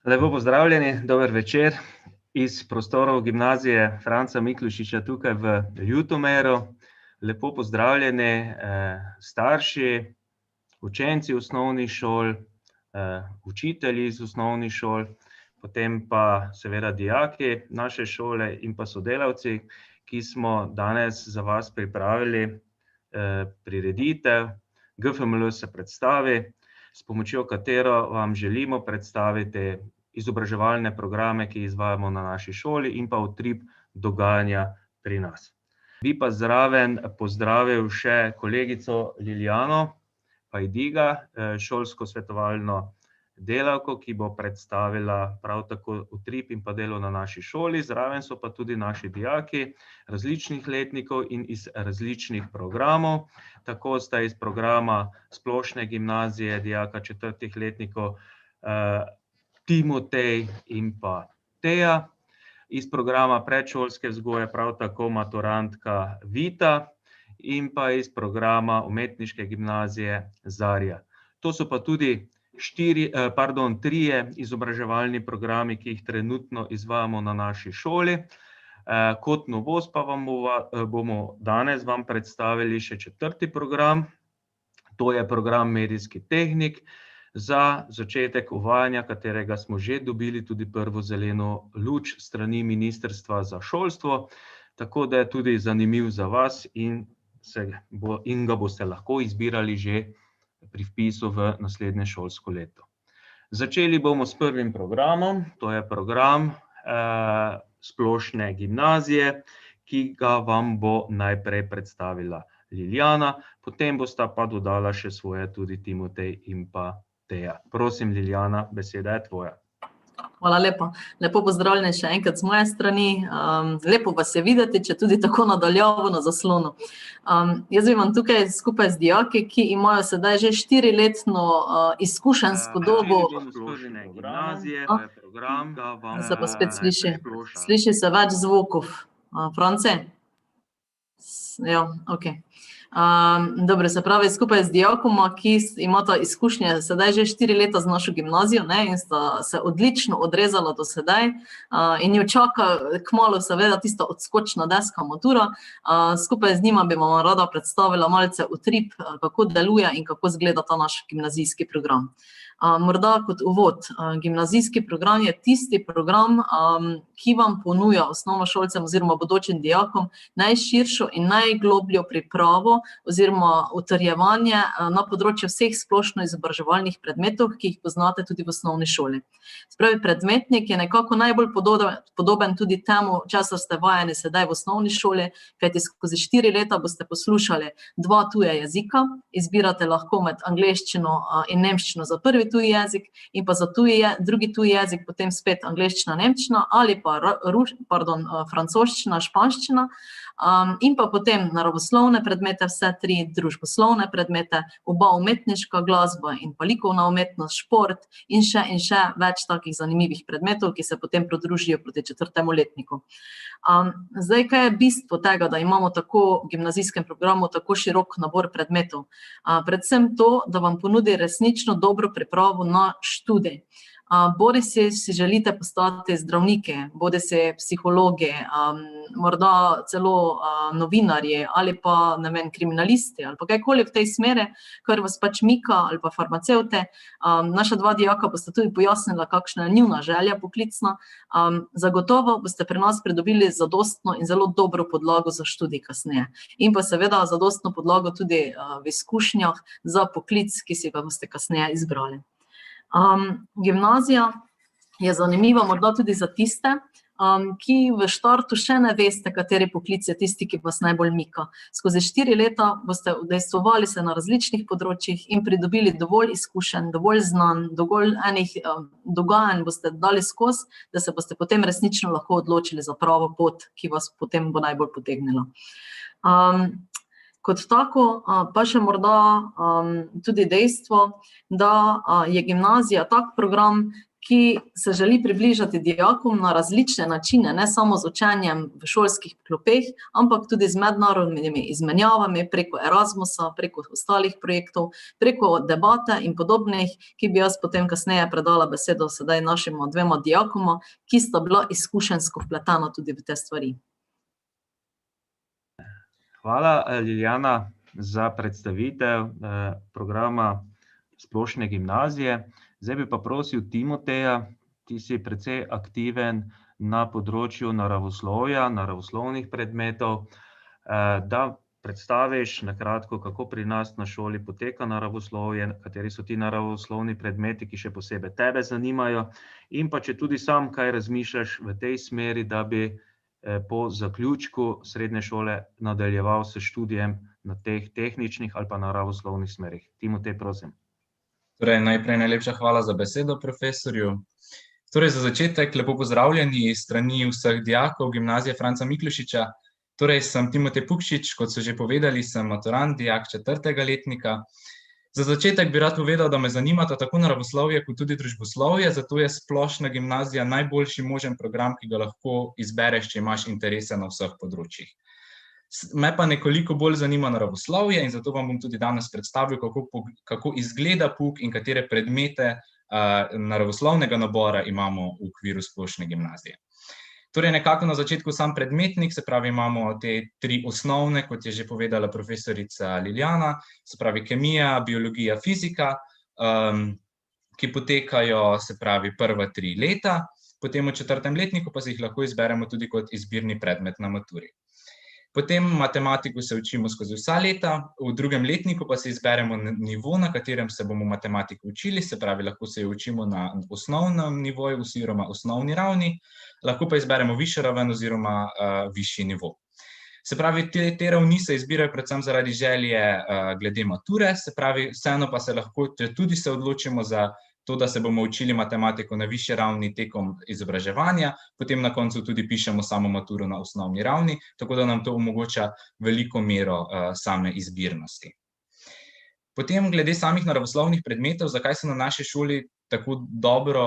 Lepo pozdravljeni, dober večer iz prostorov gimnazije Franca Miklošiča tukaj v Ljutomeru. Lepo pozdravljeni starši, učenci osnovnih šol, učitelji iz osnovnih šol, potem pa seveda dijaki naše šole in pa sodelavci, ki smo danes za vas pripravili prireditev GFML se predstavi, s pomočjo katero vam želimo predstaviti izobraževalne programe, ki izvajamo na naši šoli in pa utrip dogajanja pri nas. Bi pa zraven pozdravil še kolegico Liljano Pajdiga, šolsko svetovalno delavko, ki bo predstavila prav tako utrip in pa delo na naši šoli. Zraven so pa tudi naši dijaki različnih letnikov in iz različnih programov. Tako sta iz programa splošne gimnazije dijaka 4. letnikov Timotej in pa Teja, iz programa predšolske vzgoje prav tako maturantka Vita in pa iz programa umetniške gimnazije Zarja. To so pa tudi trije izobraževalni programi, ki jih trenutno izvajamo na naši šoli. Kot novost pa bomo danes vam predstavili še 4. program, to je program medijski tehnik, za začetek uvajanja katerega smo že dobili tudi prvo zeleno luč s strani Ministrstva za šolstvo, tako da je tudi zanimiv za vas in ga boste lahko izbirali že pri vpisu v naslednje šolsko leto. Začeli bomo s prvim programom, to je program splošne gimnazije, ki ga vam bo najprej predstavila Liljana, potem bosta pa dodala še svoje tudi Timotej in pa Teja. Prosim, Liljana, beseda je tvoja. Hvala lepa. Lepo pozdravljeni še enkrat z moje strani. Lepo vas je videti, če tudi tako nadaljavo na zaslonu. Jaz bi vam tukaj skupaj z dijaki, ki imajo sedaj že 4-letno izkušenjsko dobo. Se pa spet sliši. Sliši se več zvokov. France? Ja, okej. Dobro, se pravi, skupaj z dijakoma, ki imata izkušnje sedaj že 4 leta z našo gimnazijo, in sta se odlično odrezala do sedaj in jo čaka kmalu seveda tista odskočna deska matura. Skupaj z njima bi vam rada predstavila malce utrip, kako deluje in kako izgleda ta naš gimnazijski program. Morda kot uvod, gimnazijski program je tisti program, ki vam ponuja osnovnošolcem oziroma bodočim dijakom najširšo in najglobljo pripravo oziroma utrjevanje na področju vseh splošno izobraževalnih predmetov, ki jih poznate tudi v osnovni šoli. Spravi, predmetnik je nekako najbolj podoben tudi temu, česar ste vajeni sedaj v osnovni šoli, kajti skozi 4 leta boste poslušali 2 tuje jezika, izbirate lahko med angleščino in nemščino za prvi tuji jezik in pa za drugi tuji jezik, potem spet angleščina, nemščina ali pa francoščina, španščina in pa potem naravoslovne predmete, vse 3 družboslovne predmete, oba umetniška, glasba in pa likovna umetnost, šport in še več takih zanimivih predmetov, ki se potem pridružijo proti 4. letniku. Zdaj, kaj je bistvo tega, da imamo tako v gimnazijskem programu tako širok nabor predmetov? Predvsem to, da vam ponudi resnično dobro pripravo na študij. Bodisi si želite postati zdravniki, bodisi psihologi, morda celo novinarji ali pa, ne vem, kriminalisti ali pa kajkoli v tej smeri, kar vas pač mika, ali pa farmacevte. Naša 2 dijaka bosta tudi pojasnila, kakšna je njuna želja poklicna. Zagotovo boste pri nas pridobili zadostno in zelo dobro podlago za študij kasneje. In pa seveda zadostno podlago tudi v izkušnjah za poklic, ki si ga boste kasneje izbrali. Gimnazija je zanimiva morda tudi za tiste, ki v štartu še ne veste, kateri poklic je tisti, ki vas najbolj mika. Skozi 4 leta boste udejstvovali se na različnih področjih in pridobili dovolj izkušenj, dovolj znanj, dovolj enih dogajanj boste dali skozi, da se boste potem resnično lahko odločili za pravo pot, ki vas potem bo najbolj potegnila. Kot tako pa še morda tudi dejstvo, da je gimnazija tak program, ki se želi približati dijakom na različne načine, ne samo z učenjem v šolskih klopeh, ampak tudi z mednarodnimi izmenjavami preko Erasmusa, preko ostalih projektov, preko debate in podobnih, ki bi jaz potem kasneje predala besedo sedaj našima dvema dijakoma, ki sta bila izkušenjsko vpletena tudi v te stvari. Hvala, Liljana, za predstavitev programa Splošne gimnazije. Zdaj bi pa prosil Timoteja, ti si precej aktiven na področju naravoslovja, naravoslovnih predmetov, da predstaviš na kratko, kako pri nas na šoli poteka naravoslovje, kateri so ti naravoslovni predmeti, ki še posebej tebe zanimajo, in pa če tudi sam kaj razmišljaš v tej smeri, da bi po zaključku srednje šole nadaljeval s študijem na teh tehničnih ali pa naravoslovnih smerih. Timotej, prosim. Torej, najprej najlepša hvala za besedo profesorju. Torej, za začetek lepo pozdravljeni s strani vseh dijakov Gimnazije Franca Miklošiča. Torej, sem Timotej Pukšič, kot so že povedali, sem maturant, dijak 4. letnika. Za začetek bi rad povedal, da me zanimata tako naravoslovje kot tudi družboslovje, zato je Splošna gimnazija najboljši možen program, ki ga lahko izbereš, če imaš interese na vseh področjih. Me pa nekoliko bolj zanima naravoslovje in zato vam bom tudi danes predstavil, kako izgleda pouk in katere predmete naravoslovnega nabora imamo v okviru Splošne gimnazije. Torej, nekako na začetku sam predmetnik, se pravi, imamo te 3 osnovne, kot je že povedala profesorica Liljana, se pravi kemija, biologija, fizika, ki potekajo, se pravi, prva 3 leta, potem v 4. letniku pa si jih lahko izberemo tudi kot izbirni predmet na maturi. Potem matematiko se učimo skozi vsa leta, v 2. letniku pa se izberemo nivo, na katerem se bomo matematiko učili, se pravi, lahko se jo učimo na osnovnem nivoju oziroma osnovni ravni, lahko pa izberemo višjo raven oziroma višji nivo. Se pravi, te ravni se izbirajo predvsem zaradi želje glede mature, se pravi, vseeno pa se lahko, če tudi se odločimo za to, da se bomo učili matematiko na višji ravni tekom izobraževanja, potem na koncu tudi pišemo samo maturo na osnovni ravni, tako da nam to omogoča veliko mero same izbirnosti. Potem glede samih naravoslovnih predmetov, zakaj so na naši šoli tako dobro,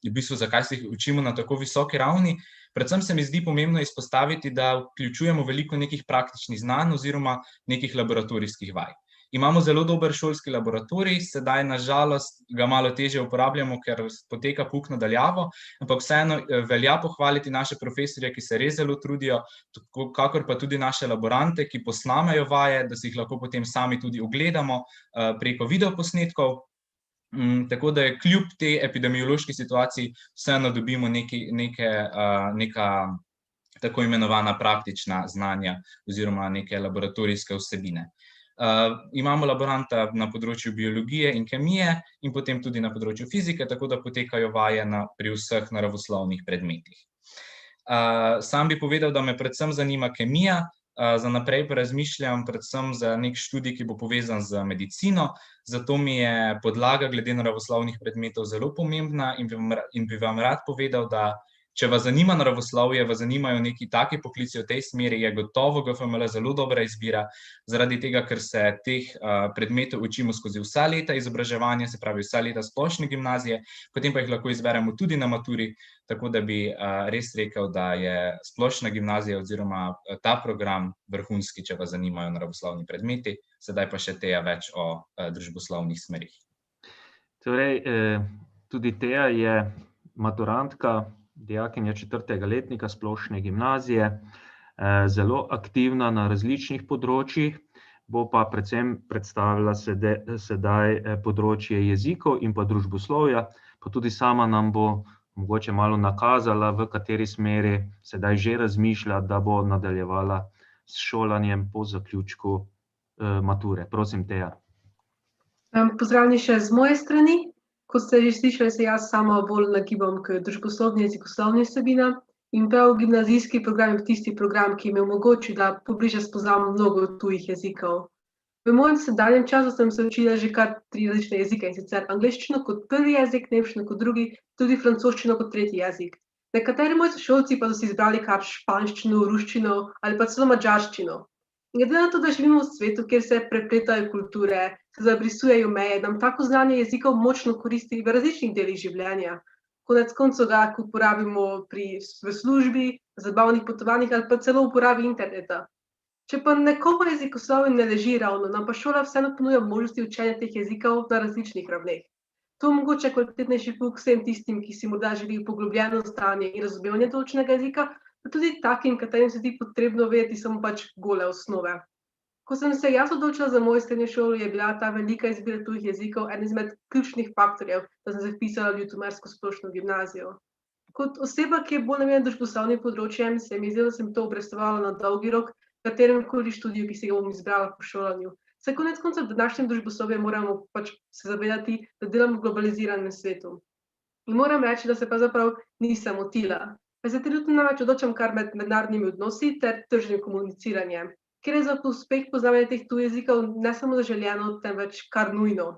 v bistvu zakaj se jih učimo na tako visoki ravni, predvsem se mi zdi pomembno izpostaviti, da vključujemo veliko nekih praktičnih znanj oziroma nekih laboratorijskih vaj. Imamo zelo dober šolski laboratorij, sedaj na žalost ga malo težje uporabljamo, ker poteka pouk na daljavo, ampak vseeno velja pohvaliti naše profesorje, ki se res zelo trudijo, kakor pa tudi naše laborante, ki posnamejo vaje, da si jih lahko potem sami tudi ogledamo preko videoposnetkov, tako da je kljub tej epidemiološki situaciji vseeno dobimo neka tako imenovana praktična znanja oziroma neke laboratorijske vsebine. Imamo laboranta na področju biologije in kemije in potem tudi na področju fizike, tako da potekajo vaje pri vseh naravoslovnih predmetih. Sam bi povedal, da me predvsem zanima kemija, za naprej pa razmišljam predvsem za nek študij, ki bo povezan z medicino, zato mi je podlaga glede naravoslovnih predmetov zelo pomembna in bi vam rad povedal, da če vas zanima naravoslovje, vas zanimajo neki taki poklici v tej smeri, je gotovo GFML zelo dobra izbira, zaradi tega, ker se teh predmetov učimo skozi vsa leta izobraževanja, se pravi vsa leta Splošne gimnazije, potem pa jih lahko izberemo tudi na maturi, tako da bi res rekel, da je Splošna gimnazija oziroma ta program vrhunski, če vas zanimajo naravoslovni predmeti, sedaj pa še Teja več o družboslovnih smerih. Torej, tudi Teja je maturantka, dijakinja 4. letnika Splošne gimnazije, zelo aktivna na različnih področjih, bo pa predvsem predstavila sedaj področje jezikov in pa družboslovja, pa tudi sama nam bo mogoče malo nakazala, v kateri smeri sedaj že razmišlja, da bo nadaljevala s šolanjem po zaključku mature. Prosim, Teja. Pozdravljeni še z moje strani. Kot ste že slišali, se jaz sama bolj nagibam k družboslovni jezikoslovni vsebinam in prav gimnazijski program je tisti program, ki mi omogoči, da pobliže spoznam mnogo tujih jezikov. V mojem sedanjem času sem se učila že kar 3 različne jezike, in sicer angleščino kot prvi jezik, nemščino kot drugi, tudi francoščino kot tretji jezik. Nekateri moji sošolci pa so si izbrali kar španščino, ruščino ali pa celo madžarščino. In glede na to, da živimo v svetu, kjer se prepletajo kulture, zabrisujejo meje, nam tako znanje jezikov močno koristi v različnih delih življenja. Konec koncev ga uporabimo v službi, zabavnih potovanjih ali pa celo uporabi interneta. Če pa nekomu jezikoslovje ne leži ravno, nam pa šola vseeno ponuja možnosti učenja teh jezikov na različnih ravneh. To omogoča kvalitetnejši pouk vsem tistim, ki si morda želijo poglobljeno znanje in razumevanje določenega jezika, pa tudi takim, katerim se zdi potrebno vedeti samo pač gole osnove. Ko sem se jaz odločila za mojo srednjo šolo, je bila ta velika izbira tujih jezikov eden izmed ključnih faktorjev, da sem se vpisala v Ljutomersko splošno gimnazijo. Kot oseba, ki je bolj namenjena družboslovnim področjem, se mi zdi, da sem to obrestovalo na dolgi rok, kateremkoli študiju, ki si ga bom izbrala po šolanju. Saj konec koncev v današnjem družboslovju moramo pač se zavedati, da delamo v globaliziranem svetu. In moram reči, da se pravzaprav nisem motila. Pa se trenutno namreč odločam kar med mednarodnimi odnosi ter tržnim komuniciranjem, ker je za uspeh poznavanja teh tujih jezikov ne samo zaželeno, temveč kar nujno.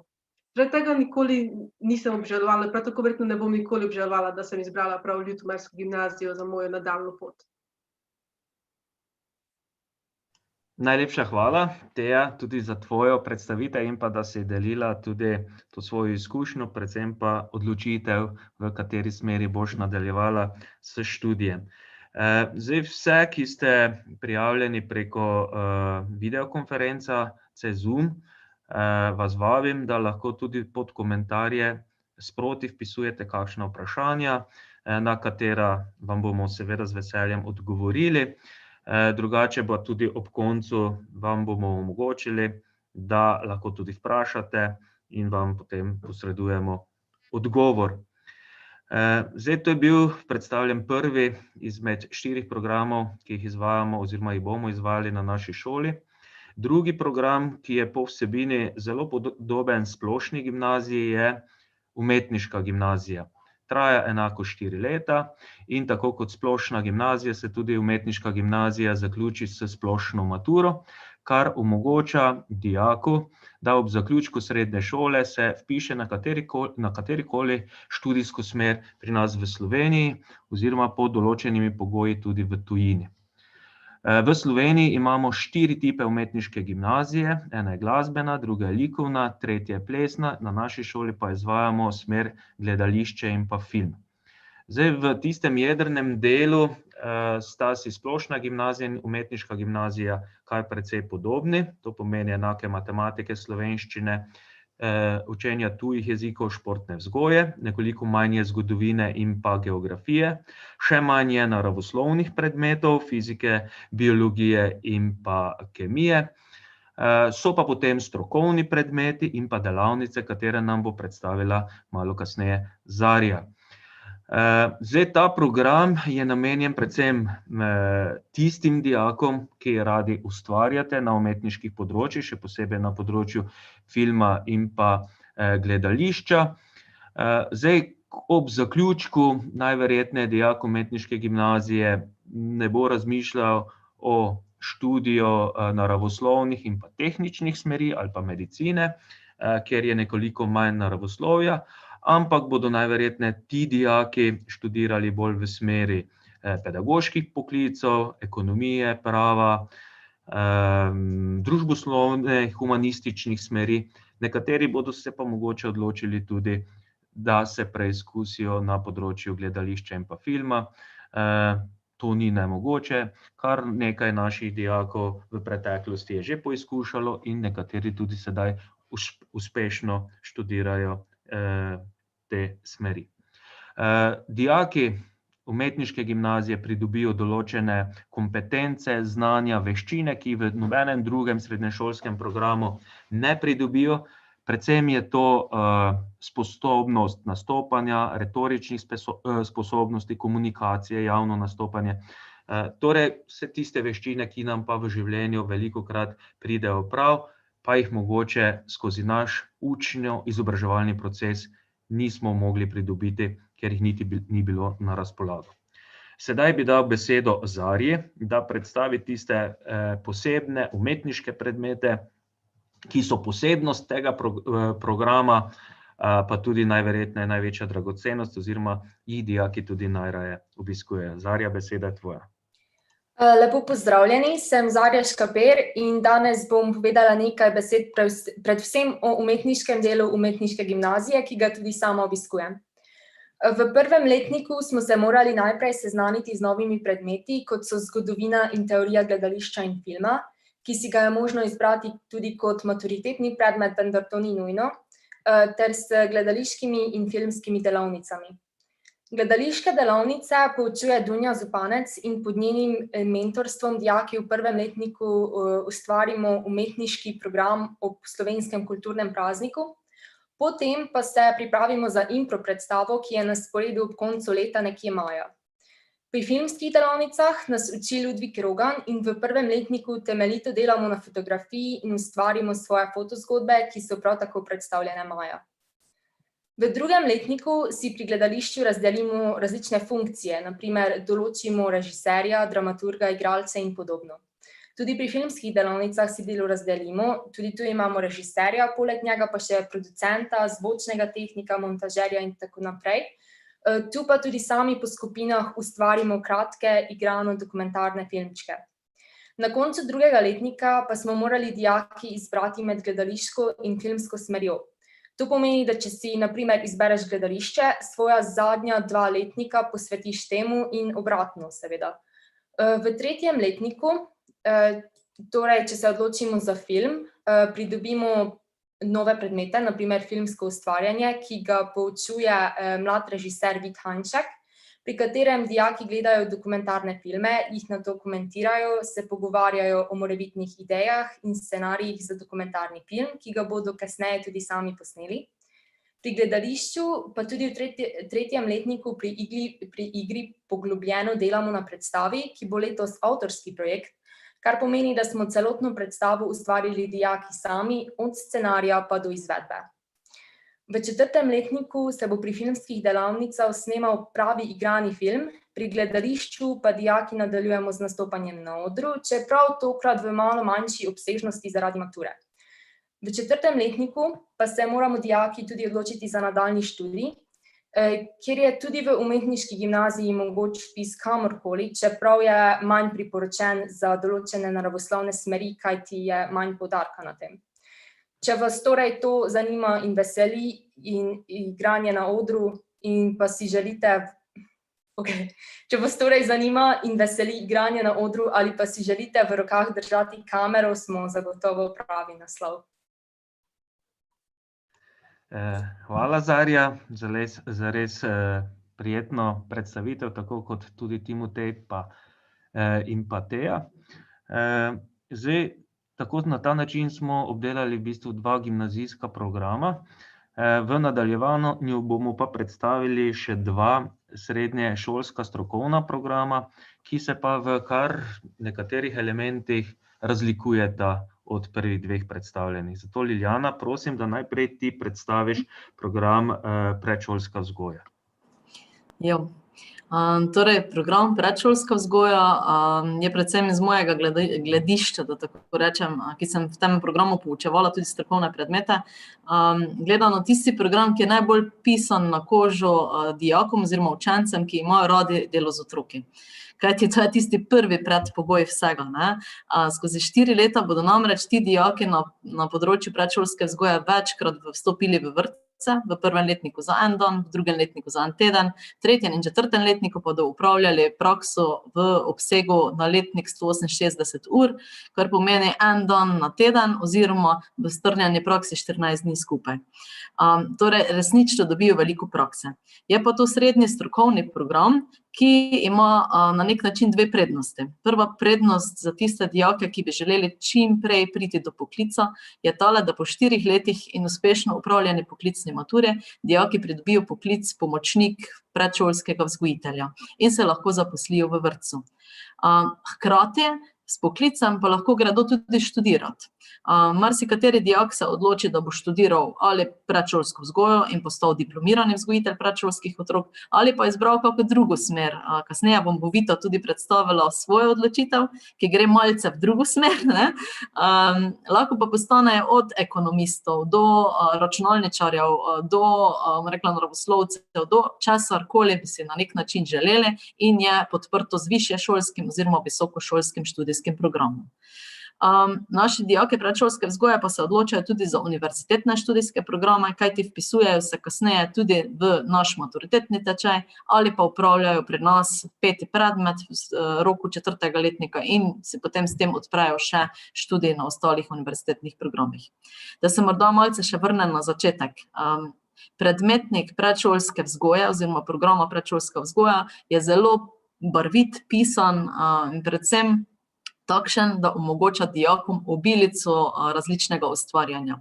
Zaradi tega nikoli nisem obžalovala, prav tako verjetno ne bom nikoli obžalovala, da sem izbrala prav Ljutomersko gimnazijo za mojo nadaljnjo pot. Najlepša hvala, Teja, tudi za tvojo predstavitev in pa da si delila tudi to svojo izkušnjo, predvsem pa odločitev, v kateri smeri boš nadaljevala s študijem. Zdaj vse, ki ste prijavljeni preko videokonferenca Zoom, vas vabim, da lahko tudi pod komentarje sproti vpisujete kakšna vprašanja, na katera vam bomo seveda z veseljem odgovorili. Drugače pa tudi ob koncu vam bomo omogočili, da lahko tudi vprašate in vam potem posredujemo odgovor. Zdaj, to je bil predstavljen prvi izmed 4 programov, ki jih izvajamo oziroma jih bomo izvajali na naši šoli. Drugi program, ki je po vsebini zelo podoben splošni gimnaziji, je umetniška gimnazija. Traja enako 4 leta in tako kot splošna gimnazija se tudi umetniška gimnazija zaključi s splošno maturo, kar omogoča dijaku, da ob zaključku srednje šole se vpiše na katerikoli študijsko smer pri nas v Sloveniji oziroma pod določenimi pogoji tudi v tujini. V Sloveniji imamo 4 tipe umetniške gimnazije, ena je glasbena, druga je likovna, tretja je plesna, na naši šoli pa izvajamo smer gledališče in pa film. Zdaj, v tistem jedrnem delu sta si splošna gimnazija in umetniška gimnazija kar precej podobni, to pomeni enake matematike, slovenščine, učenja tujih jezikov, športne vzgoje, nekoliko manj je zgodovine in pa geografije, še manj je naravoslovnih predmetov, fizike, biologije in pa kemije. So pa potem strokovni predmeti in pa delavnice, katere nam bo predstavila malo kasneje Zarja. Zdaj, ta program je namenjen predvsem tistim dijakom, ki radi ustvarjate na umetniških področjih, še posebej na področju filma in pa gledališča. Zdaj, ob zaključku najverjetneje dijak umetniške gimnazije ne bo razmišljal o študiju naravoslovnih in pa tehničnih smeri ali pa medicine, ker je nekoliko manj naravoslovja, ampak bodo najverjetneje ti dijaki študirali bolj v smeri pedagoških poklicev, ekonomije, prava, družboslovne, humanističnih smeri. Nekateri bodo se pa mogoče odločili tudi, da se preizkusijo na področju gledališča in pa filma. To ni nemogoče, kar nekaj naših dijakov v preteklosti je že poizkušalo in nekateri tudi sedaj uspešno študirajo te smeri. Dijaki umetniške gimnazije pridobijo določene kompetence, znanja, veščine, ki v nobenem drugem srednješolskem programu ne pridobijo. Predvsem je to sposobnost nastopanja, retoričnih sposobnosti, komunikacije, javno nastopanje. Torej, vse tiste veščine, ki nam pa v življenju velikokrat pridejo prav, pa jih mogoče skozi naš učno-izobraževalni proces nismo mogli pridobiti, ker jih niti ni bilo na razpolago. Sedaj bi dal besedo Zarji, da predstavi tiste posebne umetniške predmete, ki so posebnost tega programa, pa tudi najverjetneje največja dragocenost oziroma jih dijaki tudi najraje obiskujejo. Zarja, beseda je tvoja. Lepo pozdravljeni, sem Zarja Škaper in danes bom povedala nekaj besed predvsem o umetniškem delu umetniške gimnazije, ki ga tudi sama obiskujem. V prvem letniku smo se morali najprej seznaniti z novimi predmeti, kot so zgodovina in teorija gledališča in filma, ki si ga je možno izbrati tudi kot maturitetni predmet, vendar to ni nujno, ter s gledališkimi in filmskimi delavnicami. Gledališke delavnice poučuje Dunja Zupanec in pod njenim mentorstvom dijaki v prvem letniku ustvarimo umetniški program ob slovenskem kulturnem prazniku. Potem pa se pripravimo za impro predstavo, ki je na sporedu ob koncu leta nekje maja. Pri filmskih delavnicah nas uči Ludvik Rogan in v prvem letniku temeljito delamo na fotografiji in ustvarimo svoje fotozgodbe, ki so prav tako predstavljene maja. V drugem letniku si pri gledališču razdelimo različne funkcije, na primer določimo režiserja, dramaturga, igralce in podobno. Tudi pri filmskih delavnicah si delo razdelimo, tudi tu imamo režiserja, poleg njega pa še producenta, zvočnega tehnika, montažerja in tako naprej. Tu pa tudi sami po skupinah ustvarimo kratke, igrano dokumentarne filmčke. Na koncu drugega letnika pa smo morali dijaki izbrati med gledališko in filmsko smerjo. To pomeni, da če si, na primer, izbereš gledališče, svoja zadnja 2 letnika posvetiš temu in obratno, seveda. V tretjem letniku, torej, če se odločimo za film, pridobimo nove predmete, na primer filmsko ustvarjanje, ki ga poučuje mlad režiser Vit Hajnšek, pri katerem dijaki gledajo dokumentarne filme, jih nato komentirajo, se pogovarjajo o morebitnih idejah in scenarijih za dokumentarni film, ki ga bodo kasneje tudi sami posneli. Pri gledališču, pa tudi v tretjem letniku pri igri poglobljeno delamo na predstavi, ki bo letos avtorski projekt, kar pomeni, da smo celotno predstavo ustvarili dijaki sami, od scenarija pa do izvedbe. V 4. letniku se bo pri filmskih delavnicah snemal pravi igrani film, pri gledališču pa dijaki nadaljujemo z nastopanjem na odru, čeprav tokrat v malo manjši obsežnosti zaradi mature. V 4. letniku pa se moramo dijaki tudi odločiti za nadaljnji študij, kjer je tudi v umetniški gimnaziji mogoč vpis kamorkoli, čeprav je manj priporočen za določene naravoslovne smeri, kajti je manj poudarka na tem. Če vas torej to zanima in veseli in igranje na odru in pa si želite, če vas torej zanima in veseli igranje na odru ali pa si želite v rokah držati kamero, smo zagotovo pravi naslov. Hvala, Zarja, za res prijetno predstavitev, tako kot tudi Timotej in pa Teja. Zdaj, tako na ta način smo obdelali v bistvu 2 gimnazijska programa. V nadaljevanju bomo pa predstavili še 2 srednje šolska strokovna programa, ki se pa v kar nekaterih elementih razlikujeta od prvih 2 predstavljenih. Zato, Liljana, prosim, da najprej ti predstaviš program predšolska vzgoja. Torej, program predšolska vzgoja je predvsem iz mojega gledišča, da tako rečem, ki sem v tem programu poučevala tudi strokovne predmete, gledano tisti program, ki je najbolj pisan na kožo dijakom oziroma učencem, ki imajo radi delo z otroki. Kajti to je tisti prvi predpogoj vsega, ne. Skozi 4 leta bodo namreč ti dijaki na področju predšolske vzgoje večkrat vstopili v vrtce, v prvem letniku za 1 dan, v drugem letniku za 1 teden, v 3. in 4. letniku pa bodo upravljali prakso v obsegu na letnik 168 ur, kar pomeni 1 dan na teden oziroma v strnjeni praksi 14 dni skupaj. Torej, resnično dobijo veliko prakse. Je pa to srednji strokovni program, ki ima na nek način 2 prednosti. Prva prednost za tiste dijake, ki bi želeli čim prej priti do poklica, je tale, da po 4 letih in uspešno opravljeni poklicni maturi dijaki pridobijo poklic pomočnik predšolskega vzgojitelja in se lahko zaposlijo v vrtcu. Hkrati s poklicem pa lahko gredo tudi študirati. Marsikateri dijak se odloči, da bo študiral ali predšolsko vzgojo in postal diplomirani vzgojitelj predšolskih otrok, ali pa izbral kakšno drugo smer. Kasneje bom Vita tudi predstavila svojo odločitev, ki gre malce v drugo smer, ne. Lahko pa postanejo od ekonomistov do računalničarjev, do naravoslovcev, do česarkoli bi si na nek način želeli in je podprto z višješolskim oziroma visokošolskim študijskim programom. Naši dijaki predšolske vzgoje pa se odločajo tudi za univerzitetne študijske programe, kajti vpisujejo se kasneje tudi v naš maturitetni tečaj ali pa opravljajo pri nas 5. predmet v roku 4. letnika in si potem s tem odprejo še študij na ostalih univerzitetnih programih. Da se morda malce še vrnem na začetek. Predmetnik predšolske vzgoje oziroma programa predšolska vzgoja je zelo barvit, pisan in predvsem takšen, da omogoča dijakom obilico različnega ustvarjanja.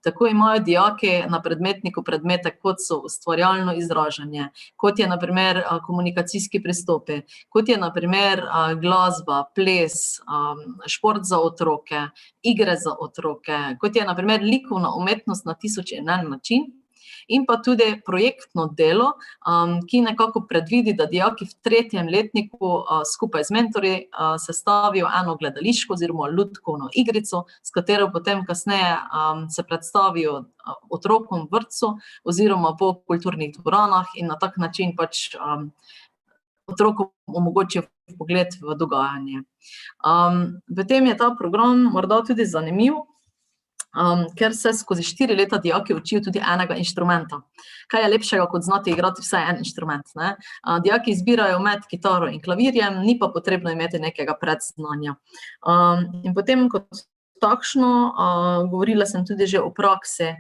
Tako imajo dijaki na predmetniku predmete, kot so ustvarjalno izražanje, kot je na primer komunikacijski pristopi, kot je na primer glasba, ples, šport za otroke, igre za otroke, kot je na primer likovna umetnost na 1001 način, in pa tudi projektno delo, ki nekako predvidi, da dijaki v 3. letniku skupaj z mentorji sestavijo eno gledališko oziroma lutkovno igrico, s katero potem kasneje se predstavijo otrokom v vrtcu oziroma po kulturnih dvoranah in na tak način pač otrokom omogočijo vpogled v dogajanje. Potem je ta program morda tudi zanimiv, ker se skozi 4 leta dijaki učijo tudi enega inštrumenta. Kaj je lepšega, kot znati igrati vsaj en inštrument, ne? Dijaki izbirajo med kitaro in klavirjem, ni pa potrebno imeti nekega predznanja. In potem kot takšno, govorila sem tudi že o praksi.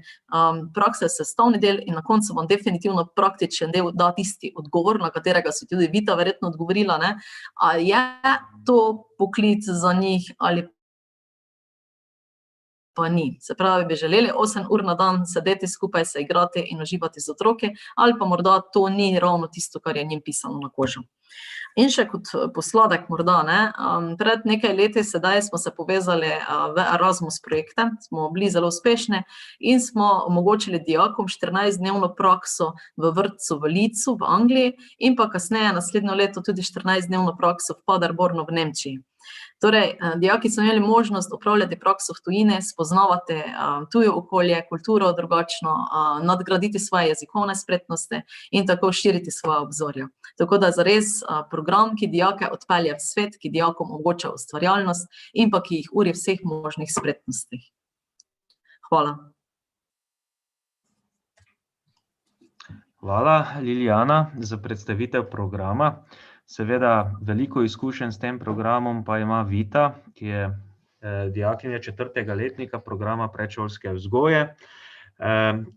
Praksa je sestavni del in na koncu vam definitivno praktičen del da tisti odgovor, na katerega si tudi Vita verjetno odgovorila, ne? Ali je to poklic za njih ali pa ni. Se pravi, bi želeli 8 ur na dan sedeti skupaj, se igrati in uživati z otroki, ali pa morda to ni ravno tisto, kar je njim pisano na kožo. In še kot posladek morda, ne, pred nekaj leti sedaj smo se povezali v Erasmus projekte, smo bili zelo uspešni in smo omogočili dijakom 14-dnevno prakso v vrtcu v Leedsu v Angliji in pa kasneje naslednjo leto tudi 14-dnevno prakso v Paderbornu v Nemčiji. Torej, dijaki so imeli možnost opravljati prakso v tujini, spoznavati tujo okolje, kulturo drugačno, nadgraditi svoje jezikovne spretnosti in tako širiti svoja obzorja. Tako da zares program, ki dijake odpelje v svet, ki dijakom omogoča ustvarjalnost in pa ki jih uri vseh možnih spretnostih. Hvala. Hvala, Liljana, za predstavitev programa. Seveda, veliko izkušenj s tem programom pa ima Vita, ki je dijakinja 4. letnika programa predšolske vzgoje,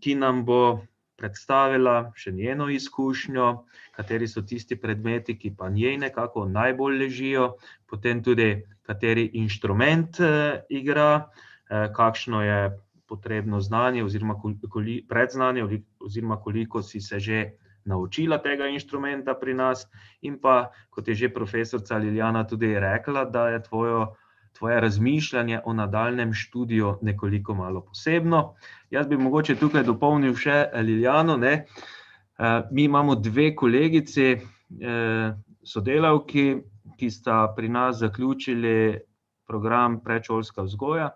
ki nam bo predstavila še njeno izkušnjo, kateri so tisti predmeti, ki pa njej nekako najbolj ležijo, potem tudi kateri inštrument igra, kakšno je potrebno znanje oziroma predznanje oziroma koliko si se že naučila tega inštrumenta pri nas in pa, kot je že profesorica Liljana tudi rekla, da je tvoje razmišljanje o nadaljnjem študiju nekoliko malo posebno. Jaz bi mogoče tukaj dopolnil še Liljano, ne. Mi imamo 2 kolegici, sodelavki, ki sta pri nas zaključili program predšolska vzgoja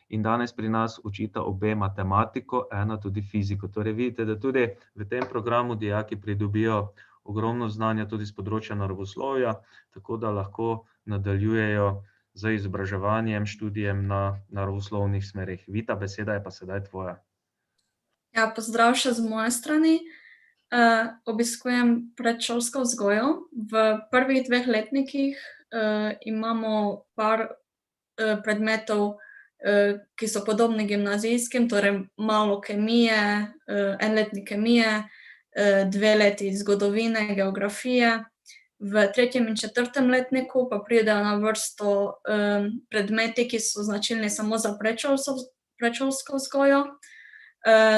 in danes pri nas učita obe matematiko, ena tudi fiziko. Torej vidite, da tudi v tem programu dijaki pridobijo ogromno znanja tudi z področja naravoslovja, tako da lahko nadaljujejo z izobraževanjem, študijem na naravoslovnih smerih. Vita, beseda je pa sedaj tvoja. Ja, pozdrav še z moje strani. Obiskujem predšolsko vzgojo. V prvih 2 letnikih imamo par predmetov, ki so podobni gimnazijskim, torej malo kemije, 1 letnik kemije, 2 leti zgodovine, geografije. V 3. in 4. letniku pa pridejo na vrsto predmeti, ki so značilni samo za predšolsko vzgojo.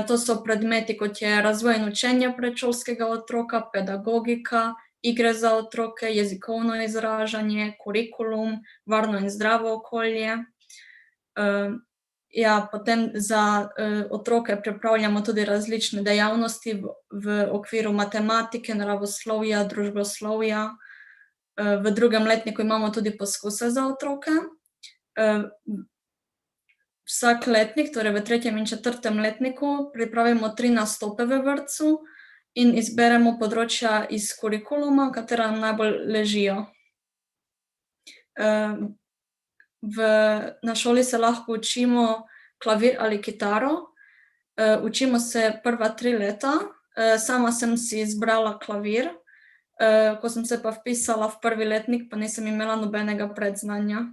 To so predmeti, kot je razvoj in učenje predšolskega otroka, pedagogika, igre za otroke, jezikovno izražanje, kurikulum, varno in zdravo okolje. Ja, potem za otroke pripravljamo tudi različne dejavnosti v okviru matematike, naravoslovja, družboslovja. V drugem letniku imamo tudi poskuse za otroke. Vsak letnik, torej v 3. in 4. letniku, pripravimo 3 nastope v vrtcu in izberemo področja iz kurikuluma, katera nam najbolj ležijo. Na šoli se lahko učimo klavir ali kitaro. Učimo se prva 3 leta. Sama sem si izbrala klavir. Ko sem se pa vpisala v 1. letnik, pa nisem imela nobenega predznanja.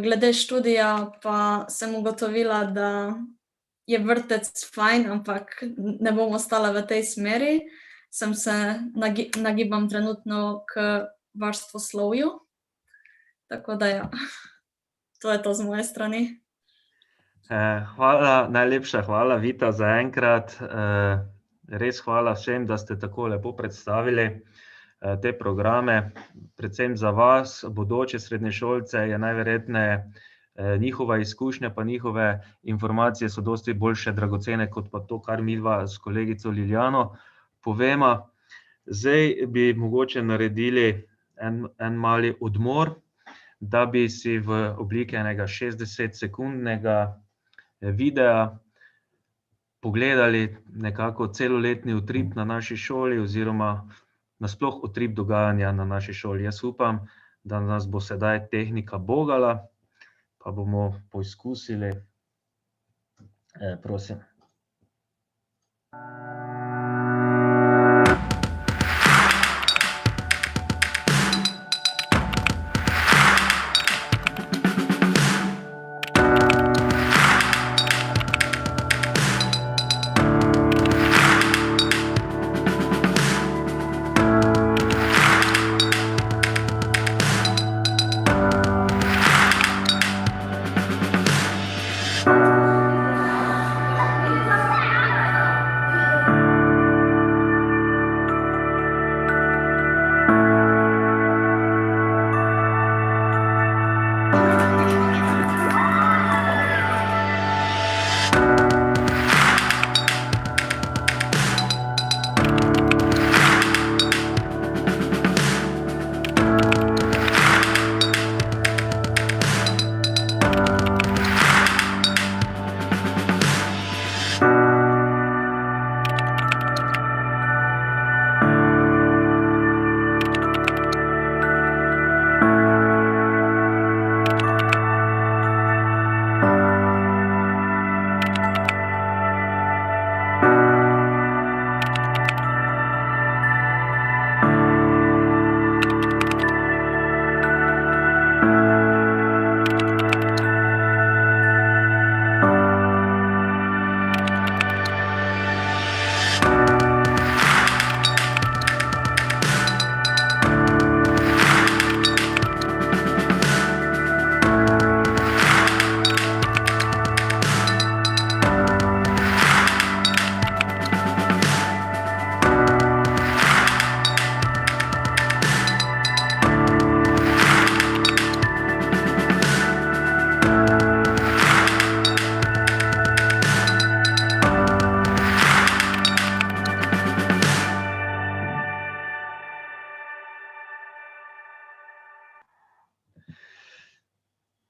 Glede študija pa sem ugotovila, da je vrtec fajn, ampak ne bom ostala v tej smeri. Se nagibam trenutno k varstvoslovju. Tako da ja, to je to z moje strani. Najlepša hvala, Vita, za enkrat. Res hvala vsem, da ste tako lepo predstavili te programe. Predvsem za vas, bodoče srednješolce, je najverjetneje njihova izkušnja pa njihove informacije so dosti boljše dragocene, kot pa to, kar midva s kolegico Liljano povema. Zdaj bi mogoče naredili en mali odmor, da bi si v obliki enega 60-sekundnega videa pogledali nekako celoletni utrip na naši šoli oziroma nasploh utrip dogajanja na naši šoli. Jaz upam, da nas bo sedaj tehnika bogala, pa bomo poizkusili. Prosim.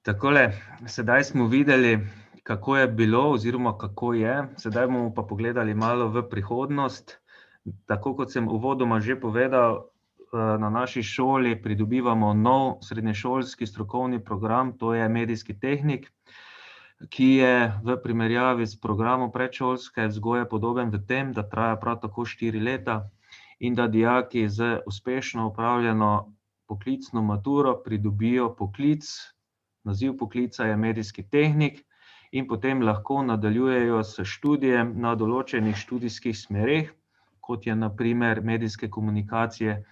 Takole, sedaj smo videli, kako je bilo oziroma kako je. Sedaj bomo pa pogledali malo v prihodnost. Tako kot sem uvodoma že povedal, na naši šoli pridobivamo nov srednješolski strokovni program, to je medijski tehnik, ki je v primerjavi s programom predšolske vzgoje podoben v tem, da traja prav tako 4 leta in da dijaki z uspešno opravljeno poklicno maturo pridobijo poklic. Naziv poklica je medijski tehnik in potem lahko nadaljujejo s študijem na določenih študijskih smereh, kot je na primer medijske komunikacije,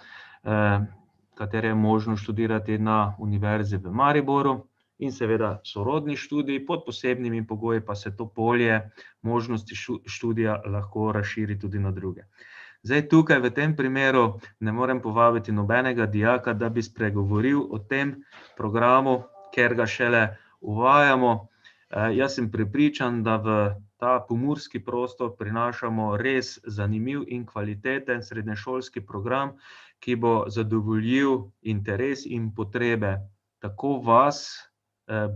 katere je možno študirati na Univerzi v Mariboru in seveda sorodni študij, pod posebnimi pogoji pa se to polje možnosti študija lahko razširi tudi na druge. Zdaj tukaj v tem primeru ne morem povabiti nobenega dijaka, da bi spregovoril o tem programu, ker ga šele uvajamo. Jaz sem prepričan, da v ta pomurski prostor prinašamo res zanimiv in kvaliteten srednješolski program, ki bo zadovoljil interes in potrebe tako vas,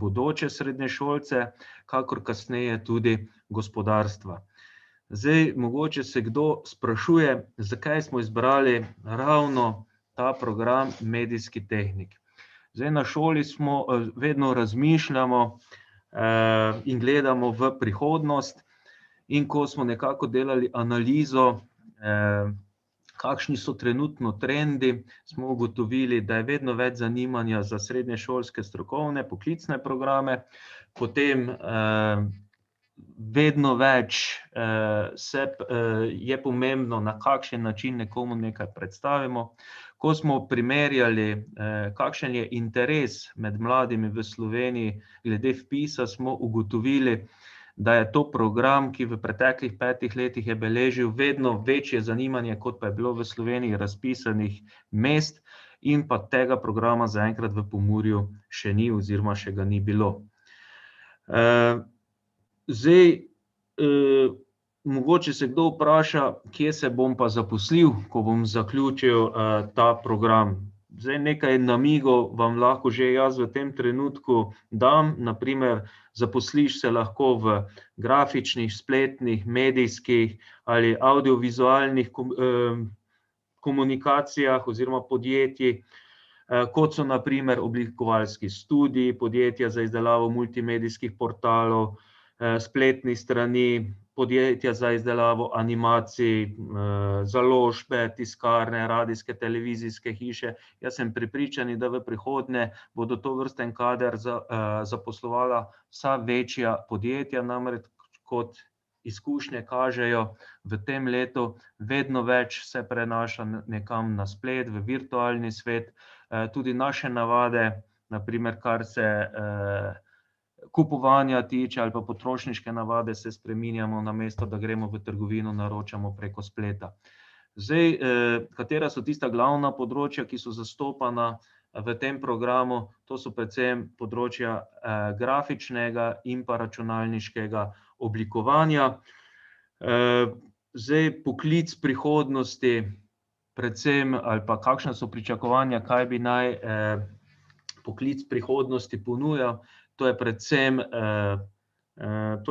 bodoče srednješolce, kakor kasneje tudi gospodarstva. Zdaj, mogoče se kdo sprašuje, zakaj smo izbrali ravno ta program medijski tehnik. Zdaj, na šoli smo vedno razmišljamo in gledamo v prihodnost, in ko smo nekako delali analizo, kakšni so trenutno trendi, smo ugotovili, da je vedno več zanimanja za srednješolske strokovne, poklicne programe, potem vedno več je pomembno, na kakšen način nekomu nekaj predstavimo. Ko smo primerjali, kakšen je interes med mladimi v Sloveniji glede vpisa, smo ugotovili, da je to program, ki v preteklih 5 letih je beležil vedno večje zanimanje, kot pa je bilo v Sloveniji razpisanih mest, in pa tega programa zaenkrat v Pomurju še ni oziroma še ga ni bilo. Zdaj, mogoče se kdo vpraša, kje se bom pa zaposlil, ko bom zaključil ta program. Zdaj, nekaj namigov vam lahko že jaz v tem trenutku dam. Na primer, zaposliš se lahko v grafičnih, spletnih, medijskih ali audiovizualnih komunikacijah oziroma podjetjih, kot so na primer oblikovalski studii, podjetja za izdelavo multimedijskih portalov, spletnih strani, podjetja za izdelavo animacij, založbe, tiskarne, radijske, televizijske hiše. Jaz sem prepričan, da v prihodnje bodo tovrsten kader zaposlovala vsa večja podjetja, namreč kot izkušnje kažejo, v tem letu vedno več se prenaša nekam na splet, v virtualni svet. Tudi naše navade, na primer, kar se kupovanja tiče ali pa potrošniške navade, se spreminjamo, namesto da gremo v trgovino, naročamo preko spleta. Zdaj, katera so tista glavna področja, ki so zastopana v tem programu? To so predvsem področja grafičnega in pa računalniškega oblikovanja. Zdaj, poklic prihodnosti, predvsem, ali pa kakšna so pričakovanja, kaj bi naj poklic prihodnosti ponujal. To je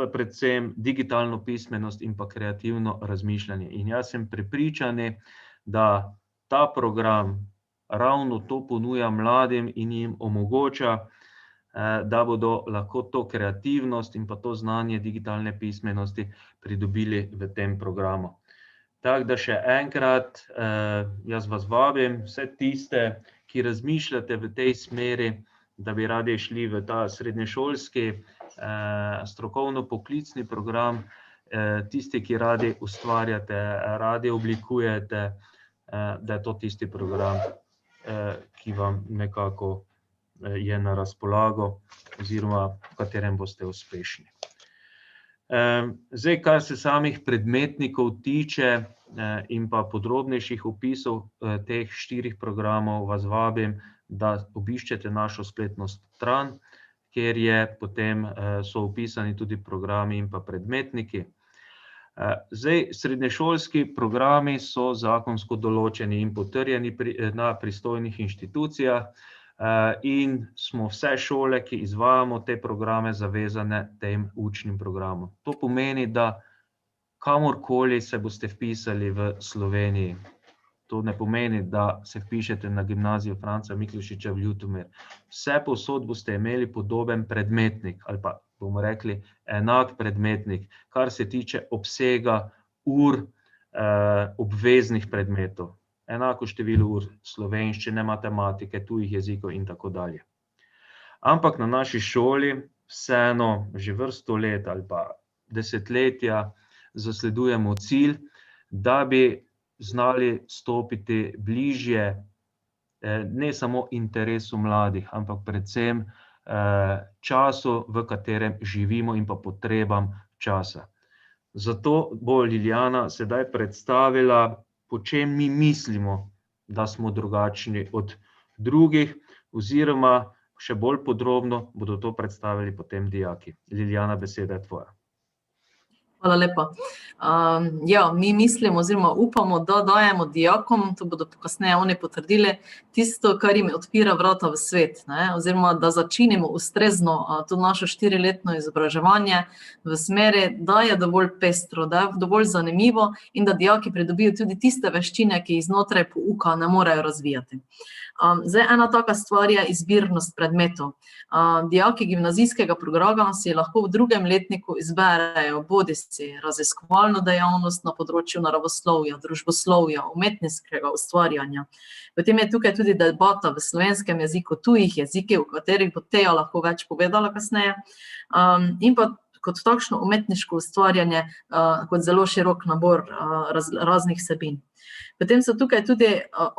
predvsem digitalno pismenost in pa kreativno razmišljanje. In jaz sem prepričan, da ta program ravno to ponuja mladim in jim omogoča, da bodo lahko to kreativnost in pa to znanje digitalne pismenosti pridobili v tem programu. Tako da še enkrat, jaz vas vabim, vse tiste, ki razmišljate v tej smeri, da bi radi šli v ta srednješolski strokovno-poklicni program, tisti, ki radi ustvarjate, radi oblikujete, da je to tisti program, ki vam nekako je na razpolago oziroma v katerem boste uspešni. Zdaj, kar se samih predmetnikov tiče in pa podrobnejših opisov teh 4 programov, vas vabim, da obiščete našo spletno stran, kjer potem so opisani tudi programi in pa predmetniki. Zdaj, srednješolski programi so zakonsko določeni in potrjeni na pristojnih inštitucijah in smo vse šole, ki izvajamo te programe, zavezane tem učnim programom. To pomeni, da kamorkoli se boste vpisali v Sloveniji, to ne pomeni, da se vpišete na gimnazijo Franca Miklošiča v Ljutomer. Vse povsod boste imeli podoben predmetnik ali pa bomo rekli enak predmetnik, kar se tiče obsega ur obveznih predmetov. Enako število ur slovenščine, matematike, tujih jezikov in tako dalje. Ampak na naši šoli vseeno že vrsto let ali pa desetletja zasledujemo cilj, da bi znali stopiti bližje ne samo interesu mladih, ampak predvsem času, v katerem živimo in pa potrebam časa. Zato bo Liljana sedaj predstavila, po čem mi mislimo, da smo drugačni od drugih, oziroma še bolj podrobno bodo to predstavili potem dijaki. Liljana, beseda je tvoja. Hvala lepa. Ja, mi mislimo oziroma upamo, da dajemo dijakom, to bodo kasneje oni potrdili, tisto, kar jim odpira vrata v svet, ne? Oziroma, da začinimo ustrezno to našo 4-letno izobraževanje v smeri, da je dovolj pestro, da je dovolj zanimivo in da dijaki pridobijo tudi tiste veščine, ki jih znotraj pouka ne morejo razvijati. Zdaj, ena taka stvar je izbirnost predmetov. Dijaki gimnazijskega programa si lahko v drugem letniku izberejo bodisi raziskovalno dejavnost na področju naravoslovja, družboslovja, umetniškega ustvarjanja. Potem je tukaj tudi debata v slovenskem jeziku, tujih jezikih, o katerih bo Teja lahko več povedala kasneje, in pa kot takšno umetniško ustvarjanje, kot zelo širok nabor raznih vsebin. Potem so tukaj tudi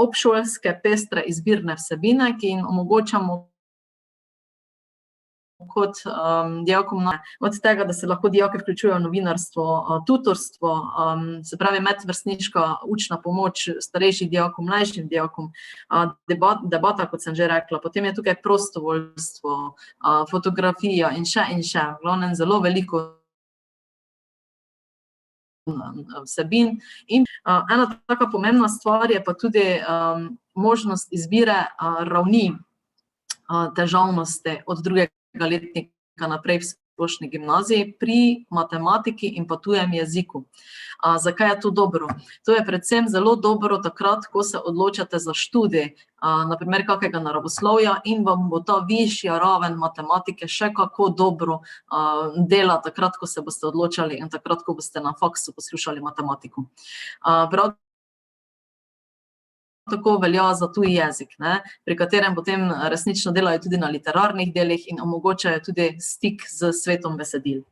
obšolske pestre izbirne vsebine, ki jim omogočamo kot dijakom od tega, da se lahko dijaki vključujejo v novinarstvo, tutorstvo, se pravi medvrstniška učna pomoč starejših dijakov, mlajšim dijakom, debata, kot sem že rekla, potem je tukaj prostovoljstvo, fotografija in še, v glavnem zelo veliko vsebin. In ena taka pomembna stvar je pa tudi možnost izbire ravni težavnosti od drugega letnika naprej v splošni gimnaziji pri matematiki in pa tujem jeziku. Zakaj je to dobro? To je predvsem zelo dobro takrat, ko se odločate za študij, na primer kakega naravoslovja in vam bo ta višja raven matematike še kako dobro dela takrat, ko se boste odločali in takrat, ko boste na faksu poslušali matematiko. Prav tako velja za tuji jezik, ne, pri katerem potem resnično delajo tudi na literarnih delih in omogočajo tudi stik z svetom besedil.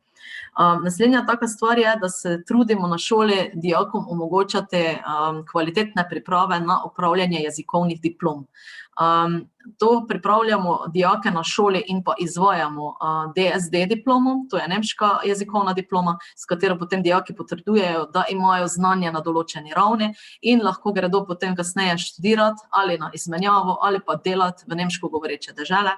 Naslednja taka stvar je, da se trudimo na šoli dijakom omogočati kvalitetne priprave na opravljanje jezikovnih diplom. To pripravljamo dijake na šoli in pa izvajamo DSD diplomo, to je nemška jezikovna diploma, s katero potem dijaki potrjujejo, da imajo znanje na določeni ravni in lahko gredo potem kasneje študirati ali na izmenjavo ali pa delati v nemško govoreče dežele.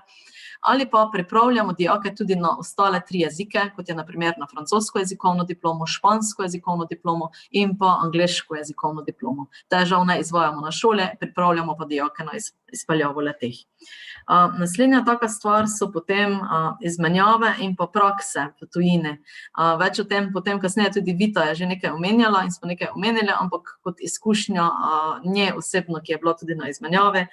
Ali pa pripravljamo dijake tudi na ostale 3 jezike, kot je na primer na francosko jezikovno diplomo, špansko jezikovno diplomo in pa angleško jezikovno diplomo. Te žal ne izvajamo na šole, pripravljamo pa dijake na izpeljavo le-teh. Naslednja taka stvar so potem izmenjave in pa prakse v tujini. Več o tem potem kasneje tudi Vita je že nekaj omenjala in smo nekaj omenili, ampak kot izkušnja nje osebno, ki je bila tudi na izmenjave.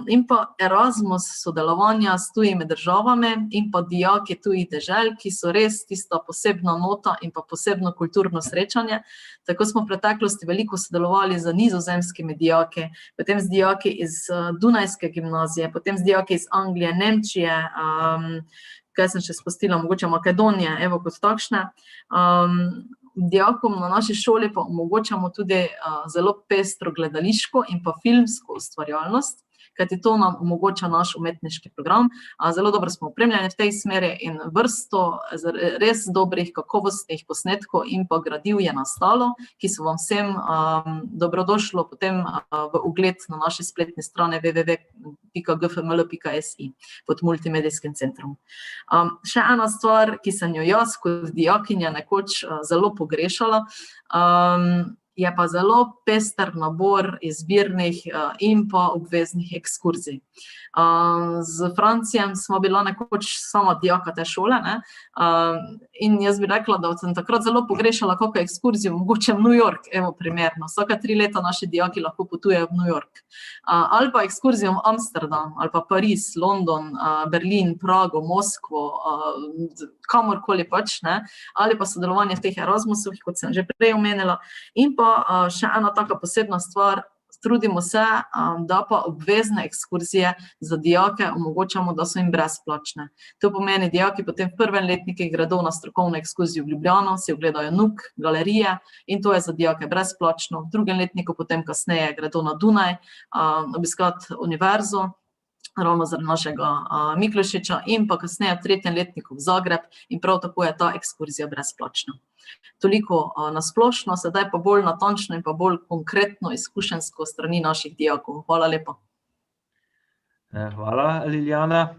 In pa Erasmus sodelovanja s tujimi državami in pa dijaki tujih dežel, ki so res tista posebna nota in pa posebno kulturno srečanje. Tako smo v preteklosti veliko sodelovali z nizozemskimi dijaki, potem z dijaki iz Dunajske gimnazije, potem z dijaki iz Anglije, Nemčije, kaj sem še spustila, mogoče Makedonije, evo kot takšne. Dijakom na naši šoli pa omogočamo tudi zelo pestro gledališko in pa filmsko ustvarjalnost, kajti to nam omogoča naš umetniški program. Zelo dobro smo opremljeni v tej smeri in vrsto res dobrih, kakovostnih posnetkov in pa gradiv je nastalo, ki so vam vsem dobrodošlo potem v ogled na naši spletni strani www.gfml.si pod multimedijskim centrom. Še ena stvar, ki sem jo jaz kot dijakinja nekoč zelo pogrešala, je pa zelo pester nabor izbirnih in pa obveznih ekskurzij. Z Francijem smo bila nekoč sama dijaka te šole, ne? In jaz bi rekla, da sem takrat zelo pogrešala kakšno ekskurzijo, mogoče v New York, evo primerno. Vsaka 3 leta naši dijaki lahko potujejo v New York. Ali pa ekskurzijo v Amsterdam, ali pa Pariz, London, Berlin, Prago, Moskvo, kamorkoli pač, ne? Ali pa sodelovanje v teh Erasmusih, kot sem že prej omenila. In pa še ena taka posebna stvar, trudimo se, da pa obvezne ekskurzije za dijake omogočamo, da so jim brezplačne. To pomeni, dijaki potem v prvem letniku gredo na strokovno ekskurzijo v Ljubljano, si ogledajo NUK, galerije in to je za dijake brezplačno. V drugem letniku potem kasneje gredo na Dunaj, obiskati univerzo, ravno zaradi našega Miklošiča in pa kasneje v 3. letniku v Zagreb in prav tako je ta ekskurzija brezplačna. Toliko na splošno, sedaj pa bolj natančno in pa bolj konkretno izkušenjsko strani naših dijakov. Hvala lepa. Hvala, Liljana.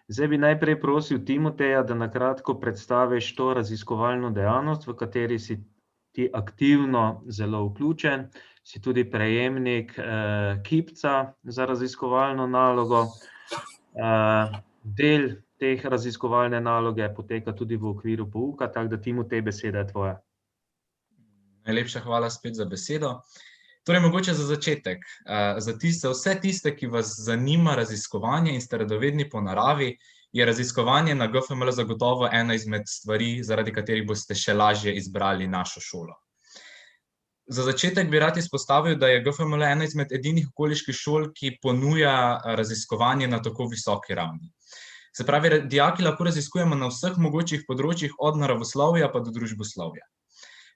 Zdaj bi najprej prosil Timoteja, da na kratko predstaviš to raziskovalno dejavnost, v kateri si ti aktivno zelo vključen, si tudi prejemnik kipca za raziskovalno nalogo. Del teh raziskovalne naloge poteka tudi v okviru pouka, tako da Timotej, beseda je tvoja. Najlepša hvala spet za besedo. Torej, mogoče za začetek, za vse tiste, ki vas zanima raziskovanje in ste radovedni po naravi, je raziskovanje na GFML zagotovo ena izmed stvari, zaradi katerih boste še lažje izbrali našo šolo. Za začetek bi rad izpostavil, da je GFML ena izmed edinih okoliških šol, ki ponuja raziskovanje na tako visoki ravni. Se pravi, dijaki lahko raziskujemo na vseh mogočih področjih, od naravoslovja pa do družboslovja.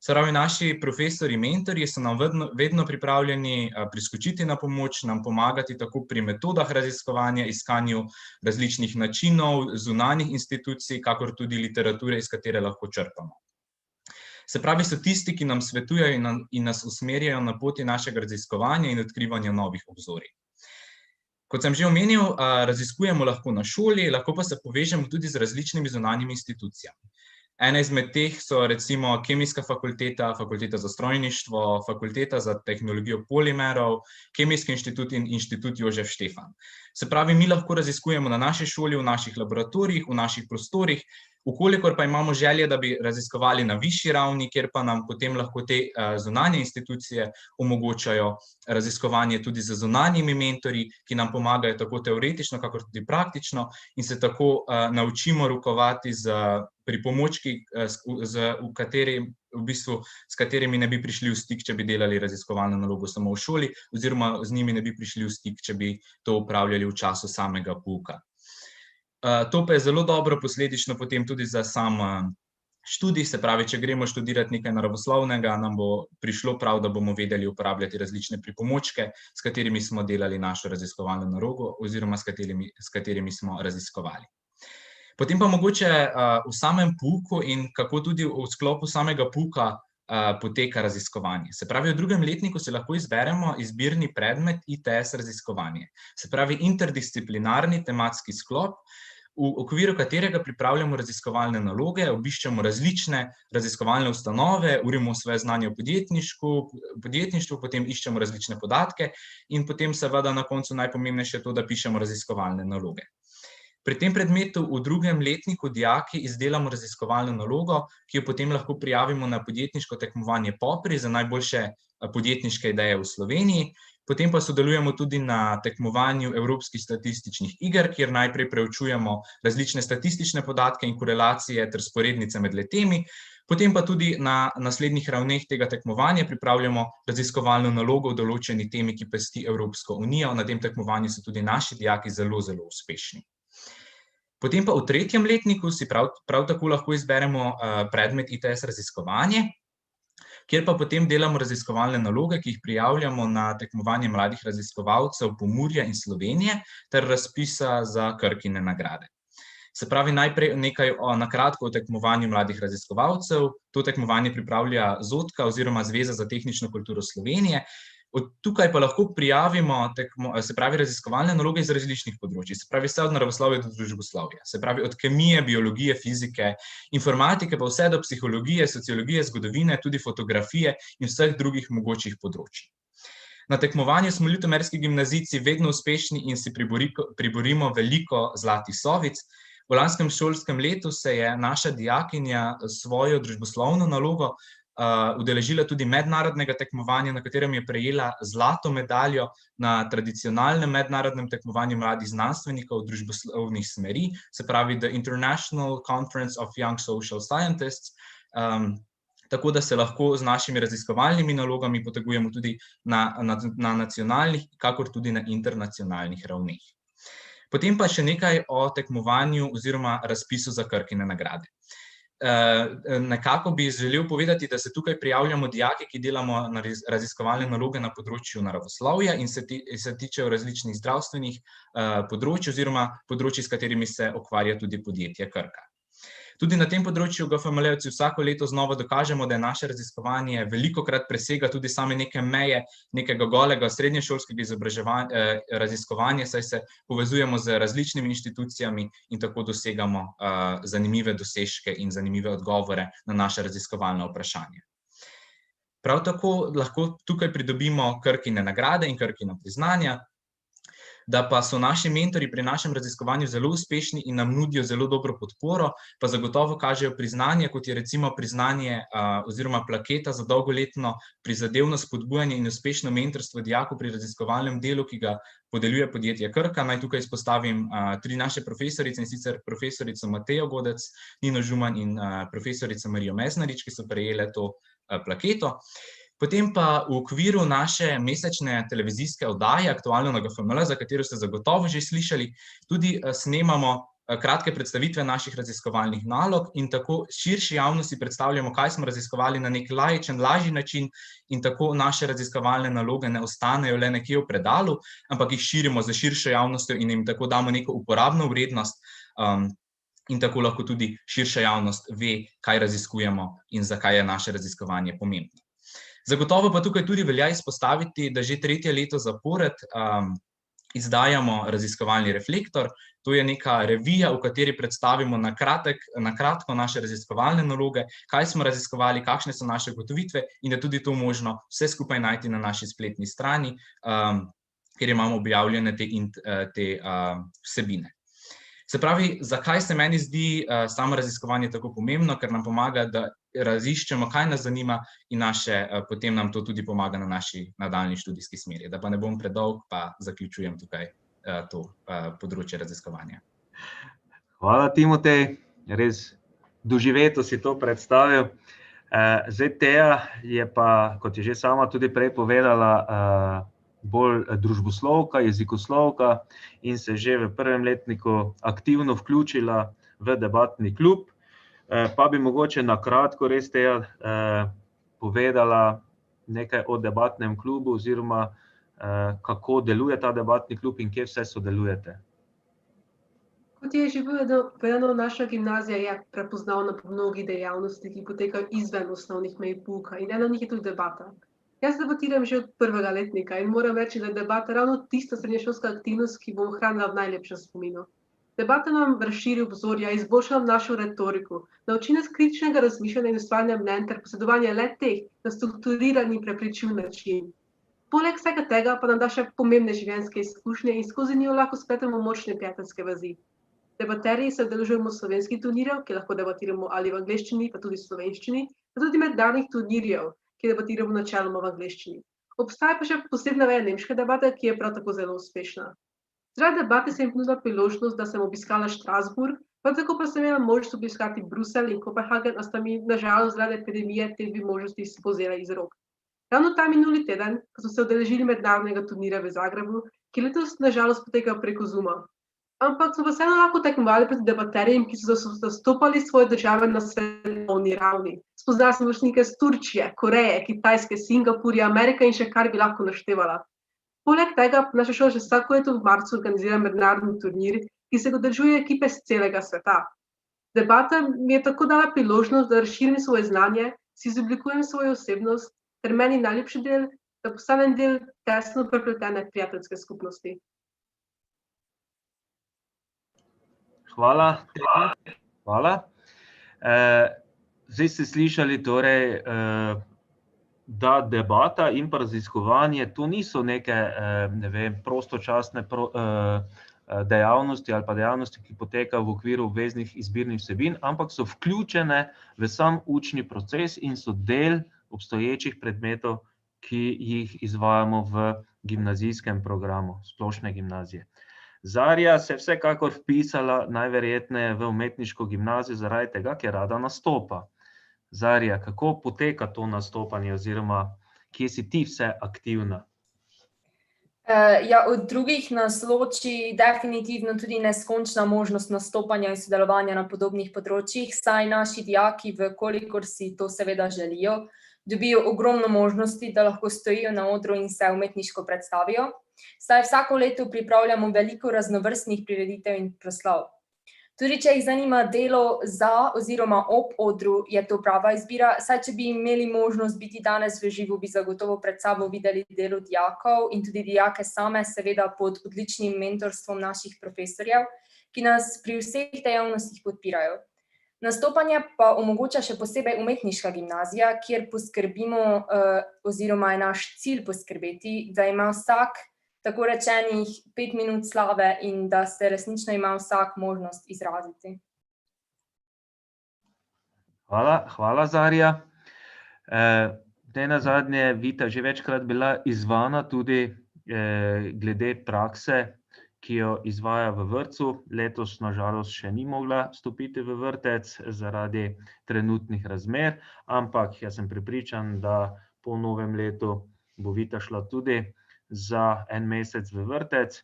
Se pravi, naši profesorji, mentorji so nam vedno pripravljeni priskočiti na pomoč, nam pomagati tako pri metodah raziskovanja, iskanju različnih načinov, zunanjih institucij, kakor tudi literature, iz katere lahko črpamo. Se pravi, so tisti, ki nam svetujejo in nas usmerjajo na poti našega raziskovanja in odkrivanja novih obzorij. Kot sem že omenil, raziskujemo lahko na šoli, lahko pa se povežemo tudi z različnimi zunanjimi institucijami. Ena izmed teh so recimo Kemijska fakulteta, Fakulteta za strojništvo, Fakulteta za tehnologijo polimerov, Kemijski inštitut in Inštitut Jožef Štefan. Se pravi, mi lahko raziskujemo na naši šoli, v naših laboratorijih, v naših prostorih, vkolikor pa imamo želje, da bi raziskovali na višji ravni, kjer pa nam potem lahko te zunanje institucije omogočajo raziskovanje tudi z zunanjimi mentorji, ki nam pomagajo tako teoretično, kakor tudi praktično in se tako naučimo rokovati z pripomočki, s katerimi ne bi prišli v stik, če bi delali raziskovalno nalogo samo v šoli, oziroma z njimi ne bi prišli v stik, če bi to upravljali v času samega pouka. To pa je zelo dobro posledično potem tudi za sam študij, se pravi, če gremo študirati nekaj naravoslovnega, nam bo prišlo prav, da bomo vedeli uporabljati različne pripomočke, s katerimi smo delali našo raziskovalno nalogo oziroma s katerimi smo raziskovali. Potem pa mogoče v samem pouku in kako tudi v sklopu samega pouka poteka raziskovanje. Se pravi, v drugem letniku si lahko izberemo izbirni predmet ITS raziskovanje. Se pravi, interdisciplinarni tematski sklop, v okviru katerega pripravljamo raziskovalne naloge, obiščemo različne raziskovalne ustanove, urimo svoje znanje o podjetništvu, potem iščemo različne podatke in potem seveda na koncu najpomembnejše je to, da pišemo raziskovalne naloge. Pri tem predmetu v drugem letniku dijaki izdelamo raziskovalno nalogo, ki jo potem lahko prijavimo na podjetniško tekmovanje POPRI za najboljše podjetniške ideje v Sloveniji. Potem pa sodelujemo tudi na tekmovanju Evropskih statističnih iger, kjer najprej preučujemo različne statistične podatke in korelacije ter vzporednice med letemi. Potem pa tudi na naslednjih ravneh tega tekmovanja pripravljamo raziskovalno nalogo v določeni temi, ki pesti Evropsko unijo. Na tem tekmovanju so tudi naši dijaki zelo, zelo uspešni. Potem pa v tretjem letniku si prav tako lahko izberemo predmet ITS raziskovanje, kjer pa potem delamo raziskovalne naloge, ki jih prijavljamo na tekmovanje mladih raziskovalcev Pomurja in Slovenije ter razpisa za Krkine nagrade. Se pravi, najprej nekaj na kratko o tekmovanju mladih raziskovalcev. To tekmovanje pripravlja ZOTKA oziroma Zveza za tehnično kulturo Slovenije. Tukaj pa lahko prijavimo raziskovalne naloge iz različnih področij, se pravi vse od naravoslovja do družboslovja, se pravi od kemije, biologije, fizike, informatike pa vse do psihologije, sociologije, zgodovine, tudi fotografije in vseh drugih mogočih področij. Na tekmovanju smo ljutomerski gimnazijci vedno uspešni in si priborimo veliko zlatih sovic. V lanskem šolskem letu se je naša dijakinja svojo družboslovno nalogo udeležila tudi mednarodnega tekmovanja, na katerem je prejela zlato medaljo na tradicionalnem mednarodnem tekmovanju mladih znanstvenikov družboslovnih smeri, se pravi The International Conference of Young Social Scientists, tako da se lahko z našimi raziskovalnimi nalogami potegujemo tudi na nacionalnih, kakor tudi na internacionalnih ravneh. Potem pa še nekaj o tekmovanju oziroma razpisu za Krkine nagrade. Nekako bi želel povedati, da se tukaj prijavljamo dijaki, ki delamo raziskovalne naloge na področju naravoslovja in se tičejo različnih zdravstvenih področij oziroma področij, s katerimi se ukvarja tudi podjetje Krka. Tudi na tem področju GFML-jevci vsako leto znova dokažemo, da je naše raziskovanje velikokrat presega tudi same neke meje nekega golega srednješolskega raziskovanja, saj se povezujemo z različnimi inštitucijami in tako dosegamo zanimive dosežke in zanimive odgovore na naše raziskovalne vprašanje. Prav tako lahko tukaj pridobimo Krkine nagrade in Krkina priznanja, da pa so naši mentori pri našem raziskovanju zelo uspešni in nam nudijo zelo dobro podporo, pa zagotovo kažejo priznanje, kot je recimo priznanje oziroma plaketa za dolgoletno prizadevno spodbujanje in uspešno mentorstvo dijakov pri raziskovalnem delu, ki ga podeljuje podjetje Krka. Naj tukaj izpostavim 3 naše profesorice, in sicer profesorico Matejo Godec, Nino Žuman in profesorico Marijo Mesnarič, ki so prejele to plaketo. Potem pa v okviru naše mesečne televizijske oddaje Aktualno na GFML, za katero ste zagotovo že slišali, tudi snemamo kratke predstavitve naših raziskovalnih nalog in tako širši javnosti predstavljamo, kaj smo raziskovali na nek laičen, lažji način in tako naše raziskovalne naloge ne ostanejo le nekje v predalu, ampak jih širimo za širšo javnostjo in jim tako damo neko uporabno vrednost in tako lahko tudi širša javnost ve, kaj raziskujemo in zakaj je naše raziskovanje pomembno. Zagotovo pa tukaj tudi velja izpostaviti, da že 3. leto zapored izdajamo raziskovalni reflektor. To je neka revija, v kateri predstavimo na kratko naše raziskovalne naloge, kaj smo raziskovali, kakšne so naše ugotovitve in je tudi to možno vse skupaj najti na naši spletni strani, kjer imamo objavljene te vsebine. Se pravi, zakaj se meni zdi samo raziskovanje tako pomembno? Ker nam pomaga, da raziščemo, kaj nas zanima in potem nam to tudi pomaga na naši nadaljnji študijski smeri. Da pa ne bom predolg, pa zaključujem tukaj to področje raziskovanja. Hvala, Timotej. Res doživeto si to predstavil. Zdaj Teja je pa, kot je že sama tudi prej povedala, bolj družboslovka, jezikoslovka in se že v 1. letniku aktivno vključila v debatni klub. Pa bi mogoče na kratko res Teja povedala nekaj o debatnem klubu oziroma kako deluje ta debatni klub in kje vse sodelujete. Kot je že povedano, naša gimnazija je prepoznavna po mnogih dejavnostih, ki potekajo izven osnovnih mej pouka in ena od njih je tudi debata. Jaz debatiram že od 1. letnika in moram reči, da je debata ravno tista srednješolska aktivnost, ki bom ohranila v najlepšem spominu. Debata nam razširi obzorja, izboljša našo retoriko, nauči nas kritičnega razmišljanja in ustvarjanja mnenj ter posedovanja le-teh na strukturiran in prepričljiv način. Poleg vsega tega pa nam da še pomembne življenjske izkušnje in skozi njo lahko spletemo močne prijateljske vezi. Debaterji se udeležujemo slovenskih turnirjev, ki lahko debatiramo ali v angleščini, pa tudi v slovenščini, pa tudi mednarodnih turnirjev, ki debatiramo načeloma v angleščini. Obstaja pa še posebna veja nemške debate, ki je prav tako zelo uspešna. Zaradi debate se mi ponudila priložnost, da sem obiskala Strasbourg, prav tako pa sem imela možnost obiskati Bruselj in Kopenhagen, a sta mi na žalost zaradi epidemije te 2 možnosti spolzela iz rok. Ravno ta minuli teden, ko smo se udeležili mednarodnega turnirja v Zagrebu, ki letos na žalost poteka preko Zooma. Ampak smo pa vseeno lahko tekmovali proti debaterjem, ki so zastopali svoje države na svetovni ravni. Spoznala sem vrstnike iz Turčije, Koreje, Kitajske, Singapurja, Amerike in še kar bi lahko naštevala. Poleg tega naša šola že vsako leto v marcu organizira mednarodni turnir, ki se ga udeležujejo ekipe s celega sveta. Debata mi je tako dala priložnost, da razširim svoje znanje, si izoblikujem svojo osebnost, ter meni najljubši del, da postanem del tesno prepletene prijateljske skupnosti. Hvala. Zdaj ste slišali torej, da debata in pa raziskovanje to niso neke, ne vem, prostočasne dejavnosti ali pa dejavnosti, ki potekajo v okviru obveznih izbirnih vsebin, ampak so vključene v sam učni proces in so del obstoječih predmetov, ki jih izvajamo v gimnazijskem programu splošne gimnazije. Zarja se je vsekakor vpisala najverjetneje v umetniško gimnazijo zaradi tega, ker rada nastopa. Zarja, kako poteka to nastopanje oziroma kje si ti vse aktivna? Od drugih nas loči definitivno tudi neskončna možnost nastopanja in sodelovanja na podobnih področjih, saj naši dijaki, v kolikor si to seveda želijo, dobijo ogromno možnosti, da lahko stojijo na odru in se umetniško predstavijo, saj vsako leto pripravljamo veliko raznovrstnih prireditev in proslav. Tudi če jih zanima delo za oziroma ob odru, je to prava izbira, saj če bi imeli možnost biti danes v živo, bi zagotovo pred sabo videli delo dijakov in tudi dijake same, seveda pod odličnim mentorstvom naših profesorjev, ki nas pri vseh dejavnostih podpirajo. Nastopanje pa omogoča še posebej umetniška gimnazija, kjer poskrbimo oziroma je naš cilj poskrbeti, da ima vsak tako rečenih 5 minut slave in da se resnično ima vsak možnost izraziti. Hvala Zarja. Nenazadnje, Vita že večkrat bila izzvana tudi glede prakse, ki jo izvaja v vrtcu. Letos na žalost še ni mogla stopiti v vrtec zaradi trenutnih razmer, ampak jaz sem prepričan, da po novem letu bo Vita šla tudi za 1 mesec v vrtec.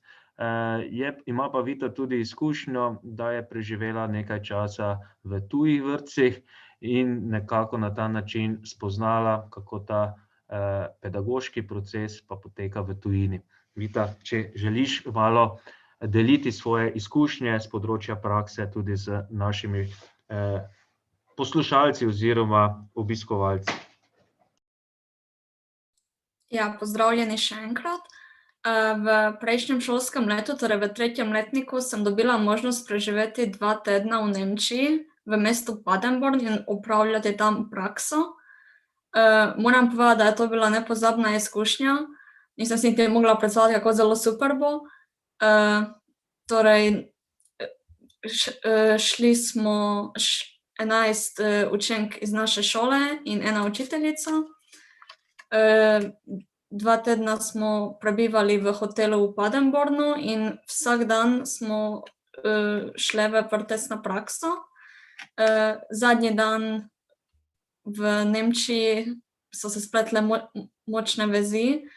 Ima pa Vita tudi izkušnjo, da je preživela nekaj časa v tujih vrtcih in nekako na ta način spoznala, kako ta pedagoški proces pa poteka v tujini. Vita, če želiš malo deliti svoje izkušnje z področja prakse tudi z našimi poslušalci oziroma obiskovalci. Ja, pozdravljeni še enkrat. V prejšnjem šolskem letu, torej v 3. letniku, sem dobila možnost preživeti 2 tedna v Nemčiji, v mestu Paderborn in opravljati tam prakso. Moram povedati, da je to bila nepozabna izkušnja. Nisem si niti mogla predstavljati, kako zelo super bo. Torej, šli smo 11 učenk iz naše šole in ena učiteljica. 2 tedna smo prebivali v hotelu v Paderbornu in vsak dan smo šli v vrtec na prakso. Zadnji dan v Nemčiji so se spletle močne vezi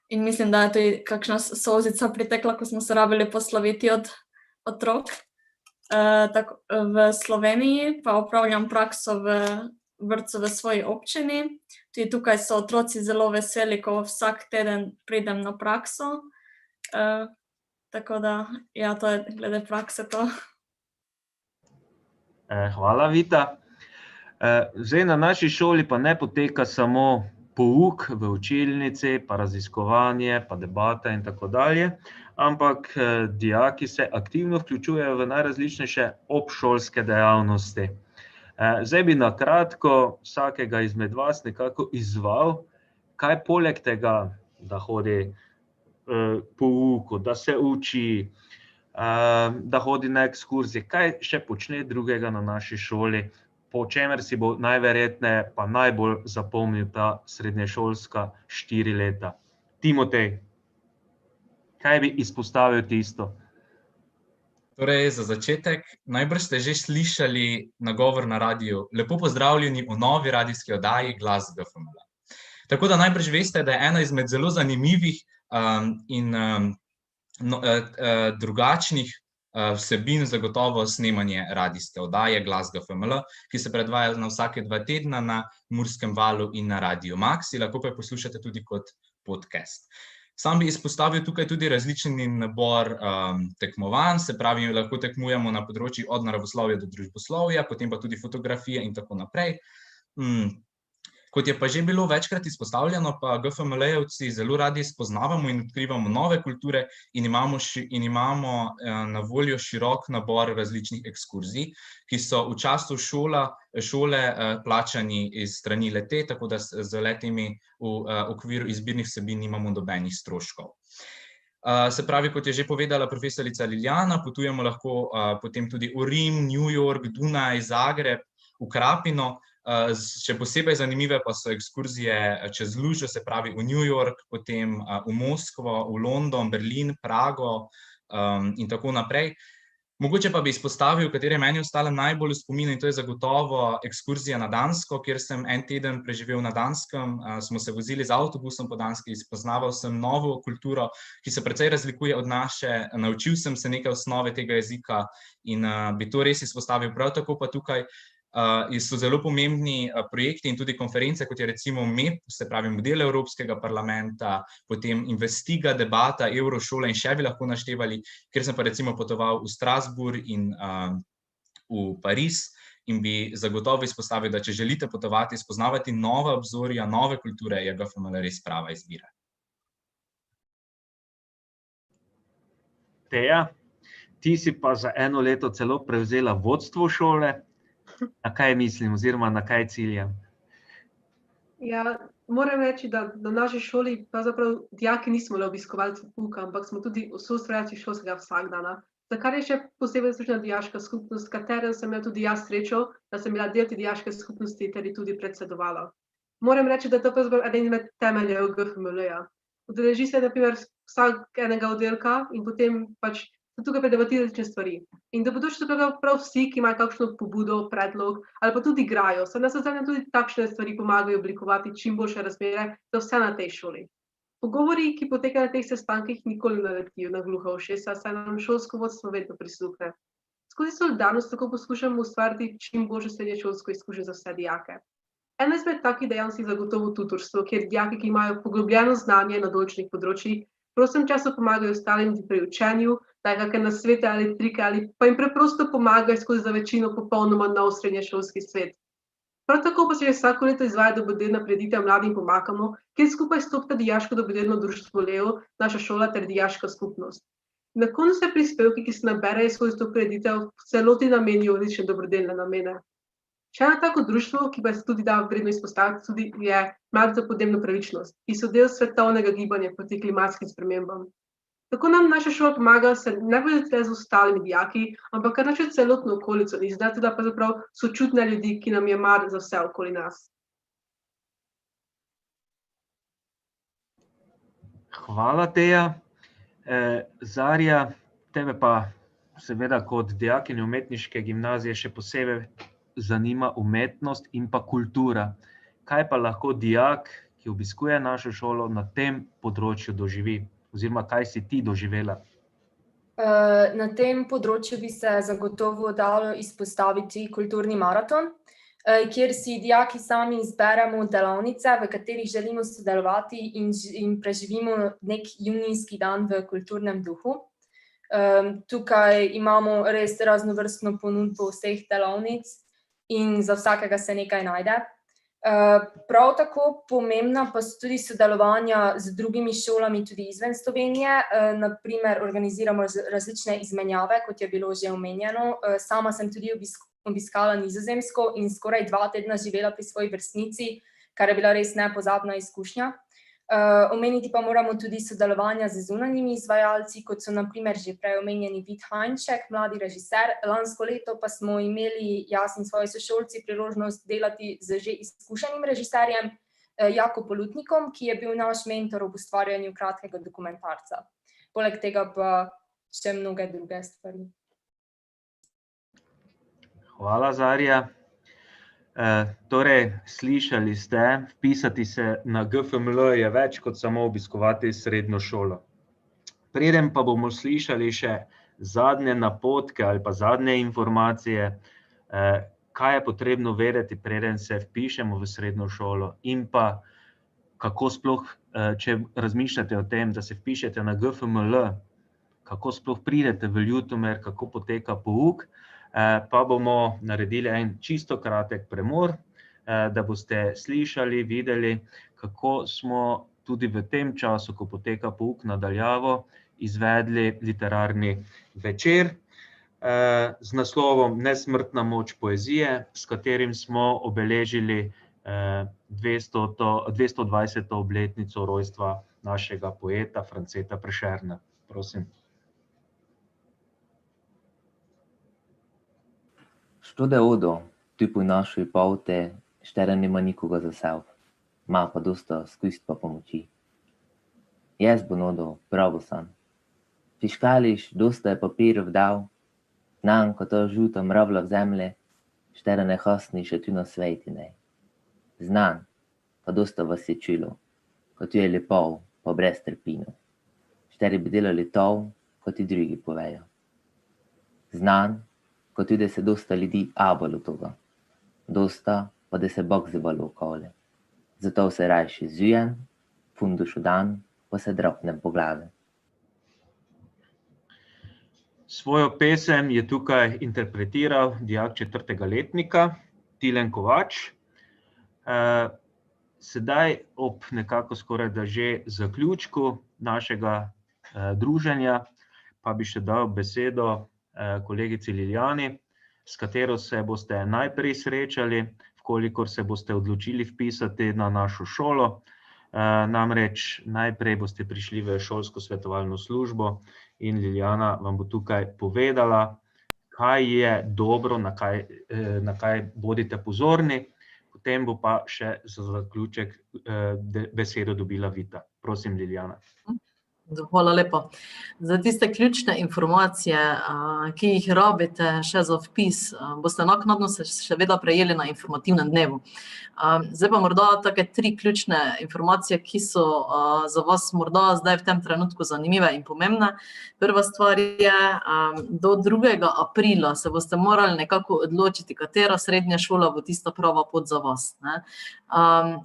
in mislim, da je tudi kakšna solzica pritekla, ko smo se rabili posloviti od otrok. V Sloveniji pa opravljam prakso v vrtcu v svoji občini. Tudi tukaj so otroci zelo veseli, ko vsak teden pridem na prakso. Tako da, ja, to je glede prakse to. Hvala, Vita. Zdaj na naši šoli pa ne poteka samo pouk v učilnici, pa raziskovanje, pa debata in tako dalje, ampak dijaki se aktivno vključujejo v najrazličnejše obšolske dejavnosti. Zdaj bi na kratko vsakega izmed vas nekako izzval, kaj poleg tega, da hodi pouku, da se uči, da hodi na ekskurzije, kaj še počne drugega na naši šoli, po čemer si bo najverjetneje pa najbolj zapomnil ta srednješolska 4 leta. Timotej, kaj bi izpostavil tisto? Torej, za začetek, najbrž ste že slišali nagovor na radiju. Lepo pozdravljeni v novi radijski oddaji Glas GFML. Tako da najbrž veste, da je ena izmed zelo zanimivih in drugačnih vsebin zagotovo snemanje radijske oddaje Glas GFML, ki se predvaja na vsake 2 tedna na Murskem valu in na Radiu Max, lahko pa jo poslušate tudi kot podcast. Sam bi izpostavil tukaj tudi različni nabor tekmovanj, se pravi, lahko tekmujemo na področju od naravoslovja do družboslovja, potem pa tudi fotografije in tako naprej. Kot je pa že bilo večkrat izpostavljeno, pa GFML-jevci zelo radi spoznavamo in odkrivamo nove kulture in imamo na voljo širok nabor različnih ekskurzij, ki so v času šole plačani iz strani le-te, tako da z le-temi v okviru izbirnih vsebin nimamo nobenih stroškov. Se pravi, kot je že povedala profesorica Liljana, potujemo lahko potem tudi v Rim, New York, Dunaj, Zagreb, v Krapino. Še posebej zanimive pa so ekskurzije čez lužo, se pravi v New York, potem v Moskvo, v London, Berlin, Prago in tako naprej. Mogoče pa bi izpostavil, katere meni ostale najbolj v spominu, in to je zagotovo ekskurzija na Dansko, kjer sem 1 teden preživel na Danskem, smo se vozili z avtobusom po Danski, spoznaval sem novo kulturo, ki se precej razlikuje od naše, naučil sem se nekaj osnove tega jezika in bi to res izpostavil. Prav tako pa tukaj so zelo pomembni projekti in tudi konference, kot je recimo MEP, se pravi Model Evropskega parlamenta, potem Investiga, debata, Eurošola in še bi lahko naštevali, kjer sem pa recimo potoval v Strasbourg in v Pariz in bi zagotovo izpostavil, da če želite potovati, spoznavati nova obzorja, nove kulture, je GFML res prava izbira. Teja, ti si pa za 1 leto celo prevzela vodstvo šole. Na kaj mislim oziroma na kaj ciljam? Ja, moram reči, da na naši šoli pravzaprav dijaki nismo le obiskovalci pouka, ampak smo tudi soustvarjalci šolskega vsakdana. Za kar je še posebej združena dijaška skupnost, s katero sem imela tudi jaz srečo, da sem bila del te dijaške skupnosti ter ji tudi predsedovala. Moram reči, da je to pravzaprav eden izmed temeljev GFML-ja. Udeleži se na primer vsak enega oddelka in potem pač so tukaj predavati različne stvari. In da bodo še prav vsi, ki imajo kakšno pobudo, predlog, ali pa tudi igrajo, saj navsezadnje tudi takšne stvari pomagajo oblikovati čim boljše razmere za vse na tej šoli. Pogovori, ki potekajo na teh sestankih, nikoli ne naletijo na gluha ušesa, saj nam šolsko vodstvo vedno prisluhne. Skozi solidarnost tako poskušamo ustvariti čim boljše srednješolsko izkušnjo za vse dijake. Ena izmed takih dejavnosti je zagotovo tutorstvo, kjer dijaki, ki imajo poglobljeno znanje na določenih področjih, v prostem času pomagajo ostalim pri učenju, dajo kakšne nasvete ali trike ali pa jim preprosto pomagajo skozi za večino popolnoma nov srednješolski svet. Prav tako pa se že vsako leto izvaja dobrodelna prireditev Mladim pomagamo, kjer skupaj stopita dijaško dobrodelno društvo Leo, naša šola ter dijaška skupnost. Na koncu se prispevki, ki se naberejo skozi to prireditev, v celoti namenijo različne dobrodelne namene. Še eno tako društvo, ki pa se tudi da vredno izpostaviti, tudi je Mladi za podnebno pravičnost, ki so del svetovnega gibanja proti klimatskim spremembam. Tako nam naša šola pomaga se ne voditi z ostalimi dijaki, ampak kar našo celotno okolico in znati, da pravzaprav sočutne ljudi, ki nam je mar za vse okoli nas. Hvala, Teja. Zarja, tebe pa seveda kot dijakinjo umetniške gimnazije še posebej zanima umetnost in pa kultura. Kaj pa lahko dijak, ki obiskuje našo šolo, na tem področju doživi? Oziroma, kaj si ti doživela? Na tem področju bi se zagotovo dalo izpostaviti kulturni maraton, kjer si dijaki sami izberemo delavnice, v katerih želimo sodelovati in preživimo nek junijski dan v kulturnem duhu. Tukaj imamo res raznovrstno ponudbo vseh delavnic in za vsakega se nekaj najde. Prav tako pomembna pa so tudi sodelovanja z drugimi šolami tudi izven Slovenije, na primer organiziramo različne izmenjave, kot je bilo že omenjeno. Sama sem tudi obiskala Nizozemsko in skoraj 2 tedna živela pri svoji vrstnici, kar je bila res nepozabna izkušnja. Omeniti pa moramo tudi sodelovanja z zunanjimi izvajalci, kot so na primer že prej omenjeni Vid Hajnšek, mladi režiser. Lansko leto pa smo imeli jaz in svoji sošolci priložnost delati z že izkušenim režiserjem Jako Polutnikom, ki je bil naš mentor ob ustvarjanju kratkega dokumentarca. Poleg tega pa še mnoge druge stvari. Hvala, Zarja. Torej, slišali ste, vpisati se na GFML je več kot samo obiskovati srednjo šolo. Preden pa bomo slišali še zadnje napotke ali pa zadnje informacije, kaj je potrebno vedeti, preden se vpišemo v srednjo šolo in pa kako sploh, če razmišljate o tem, da se vpišete na GFML, kako sploh pridete v Ljutomer, kako poteka pouk, pa bomo naredili en čisto kratek premor, da boste slišali, videli, kako smo tudi v tem času, ko poteka pouk na daljavo, izvedli literarni večer z naslovom Nesmrtna moč poezije, s katerim smo obeležili 220. obletnico rojstva našega poeta Franceta Prešerna. Prosim. Što da odo, tu po našoj paute, štera nima nikoga za sebe, ima pa dosta skust pa pomoči. Jaz bo nodo, pravo sam. Fiškališ, dosta je papirov dal, znam, ko to žuta mravla v zemlje, štera ne hasni še tu na sveti ne. Znam, pa dosta vas je čulo, ko tu je lepo, pa brez trpino. Šteri bi delali to, ko ti drugi povejo. Znam, ko tudi se dosta ljudi abalo toga. Dosta, pa da se Bog zabalo okole. Zato se rajši zujem, fundušu dan, pa se dropnem po glave. Svojo pesem je tukaj interpretiral dijak 4. letnika, Tilen Kovač. Sedaj ob nekako skoraj da že zaključku našega druženja, pa bi še dal besedo kolegici Liljani, s katero se boste najprej srečali, vkolikor se boste odločili vpisati na našo šolo. Namreč najprej boste prišli v šolsko svetovalno službo in Liljana vam bo tukaj povedala, kaj je dobro, na kaj bodite pozorni, potem bo pa še za zaključek besedo dobila Vita. Prosim, Liljana. Hvala lepa. Za tiste ključne informacije, ki jih rabite še za vpis, boste naknadno seveda prejeli na informativnem dnevu. Zdaj pa morda take 3 ključne informacije, ki so za vas morda zdaj v tem trenutku zanimive in pomembne. Prva stvar je, do 2. aprila se boste morali nekako odločiti, katera srednja šola bo tista prava pot za vas.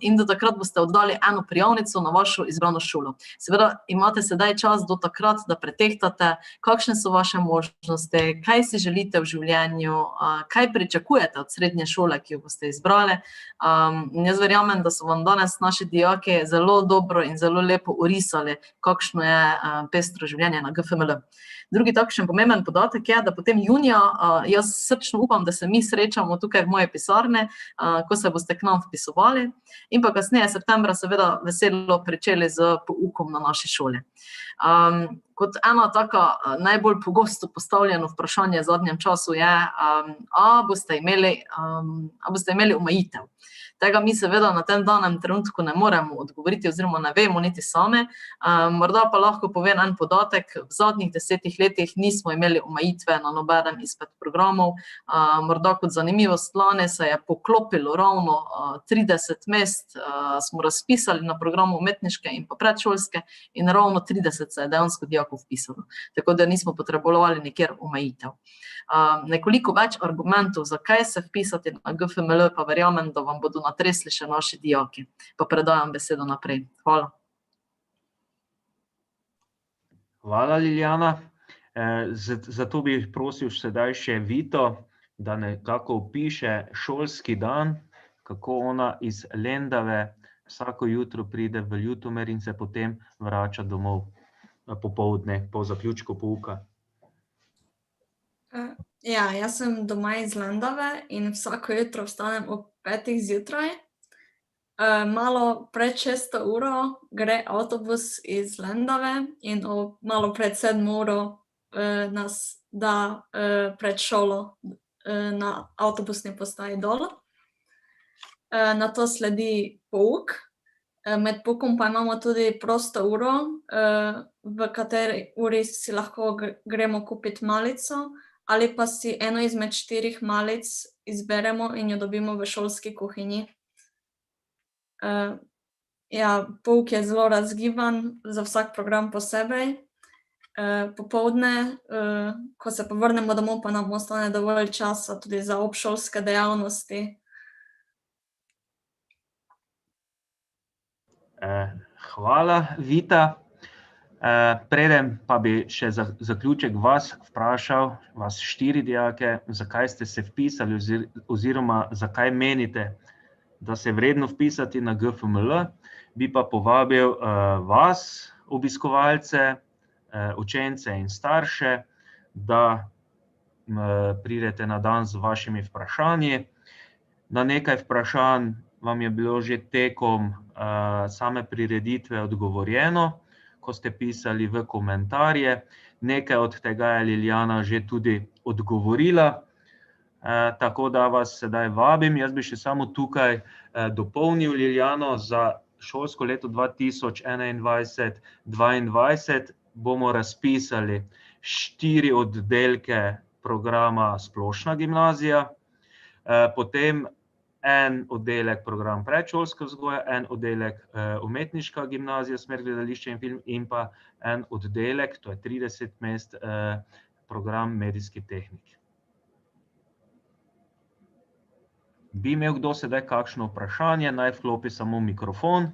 In do takrat boste oddali eno prijavnico na vašo izbrano šolo. Seveda imate sedaj čas do takrat, da pretehtate, kakšne so vaše možnosti, kaj si želite v življenju, kaj pričakujete od srednje šole, ki jo boste izbrali. Jaz verjamem, da so vam danes naši dijaki zelo dobro in zelo lepo orisali, kakšno je pestro življenje na GFML. Drugi takšen pomemben podatek je, da potem junija, jaz srčno upam, da se mi srečamo tukaj v moje pisarne, ko se boste k nam vpisovali, in pa kasneje septembra seveda veselo pričeli z poukom na naši šoli. Kot ena taka najbolj pogosto postavljeno vprašanje v zadnjem času je, a boste imeli omejitev. Tega mi seveda na tem danem trenutku ne moremo odgovoriti oziroma ne vemo niti same. Morda pa lahko povem en podatek, v zadnjih 10 letih nismo imeli omejitve na nobenem izmed programov. Morda kot zanimivost, lani se je poklopilo ravno 30 mest, smo razpisali na programu umetniške in pa predšolske in ravno 30 se je dejansko dijakov vpisalo. Tako da nismo potrebovali nikjer omejitev. Nekoliko več argumentov, zakaj se vpisati na GFML, pa verjamem, da vam bodo natresli še naši dijaki. Pa predajam besedo naprej. Hvala. Hvala, Liljana. Zato bi prosil sedaj še Vito, da nekako opiše šolski dan, kako ona iz Lendave vsako jutro pride v Ljutomer in se potem vrača domov popoldne po zaključku pouka. Ja, jaz sem doma iz Lendave in vsako jutro vstanem ob 5 zjutraj. Malo pred 6. uro gre avtobus iz Lendave in malo pred 7. uro nas da pred šolo na avtobusni postaji dol. Nato sledi pouk. Med poukom pa imamo tudi prosto uro, v kateri uri si lahko gremo kupiti malico, ali pa si eno izmed 4 malic izberemo in jo dobimo v šolski kuhinji. Ja, pouk je zelo razgiban, za vsak program posebej. Popoldne, ko se pa vrnemo domov, pa nam ostane dovolj časa tudi za obšolske dejavnosti. Hvala, Vita. Preden pa bi še za zaključek vas vprašal, vas 4 dijake, zakaj ste se vpisali oziroma zakaj menite, da se je vredno vpisati na GFML, bi pa povabil vas, obiskovalce, učence in starše, da pridete na dan z vašimi vprašanji. Na nekaj vprašanj vam je bilo že tekom same prireditve odgovorjeno, ko ste pisali v komentarje. Nekaj od tega je Liljana že tudi odgovorila, tako da vas sedaj vabim. Jaz bi še samo tukaj dopolnil Liljano, za šolsko leto 2021-2022 bomo razpisali 4 oddelke programa Splošna gimnazija, potem en oddelek program predšolske vzgoje, en oddelek umetniška gimnazija, smer gledališče in film in pa en oddelek, to je 30 mest, program medijski tehnik. Bi imel kdo sedaj kakšno vprašanje, naj vklopi samo mikrofon.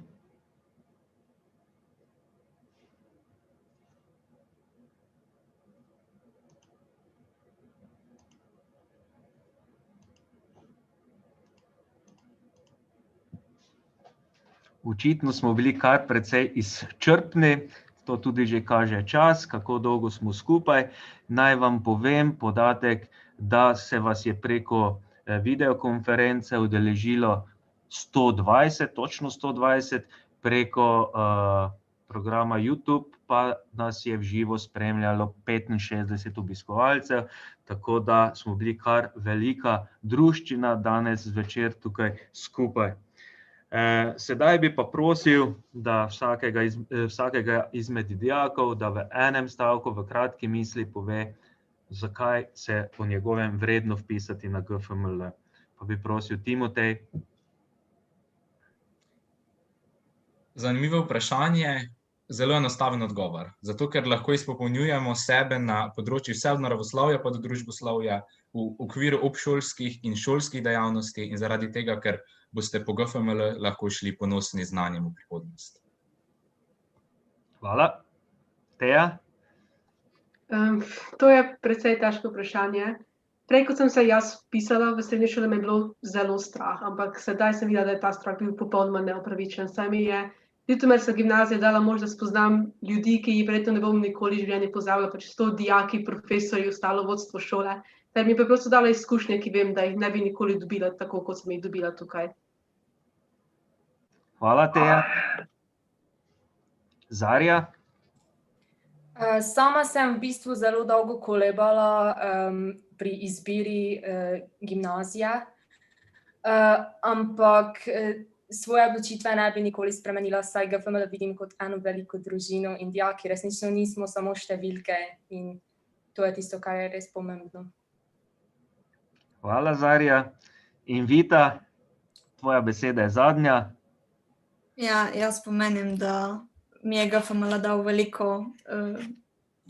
Očitno smo bili kar precej izčrpni, to tudi že kaže čas, kako dolgo smo skupaj. Naj vam povem podatek, da se vas je preko videokonference udeležilo 120, točno 120, preko programa YouTube pa nas je v živo spremljalo 65 obiskovalcev, tako da smo bili kar velika druščina danes zvečer tukaj skupaj. Sedaj bi pa prosil, da vsakega izmed dijakov, da v enem stavku, v kratki misli pove, zakaj se po njegovem vredno vpisati na GFML. Pa bi prosil Timotej. Zanimivo vprašanje, zelo enostaven odgovor. Zato, ker lahko izpopolnjujemo sebe na področju vse od naravoslovja pa do družboslovja v okviru obšolskih in šolskih dejavnosti in zaradi tega, ker boste po GFML lahko šli ponosni z znanjem v prihodnost. Hvala. Teja? To je precej težko vprašanje. Prej, ko sem se jaz vpisala v srednjo šolo, me je bilo zelo strah, ampak sedaj sem videla, da je ta strah bil popolnoma neupravičen. Saj mi je Ljutomerska gimnazija dala možnost, da spoznam ljudi, ki jih verjetno ne bom nikoli v življenju pozabila, pač to dijaki, profesorji, ostalo vodstvo šole. Ter mi je preprosto dala izkušnje, ki vem, da jih ne bi nikoli dobila tako, kot sem jih dobila tukaj. Hvala, Teja. Zarja? Sama sem v bistvu zelo dolgo kolebala pri izbiri gimnazije, ampak svoje odločitve ne bi nikoli spremenila, saj GFML vidim kot eno veliko družino in dijaki resnično nismo samo številke in to je tisto, kar je res pomembno. Hvala, Zarja. In Vita, tvoja beseda je zadnja. Ja, jaz pomenim, da mi je GFML dal veliko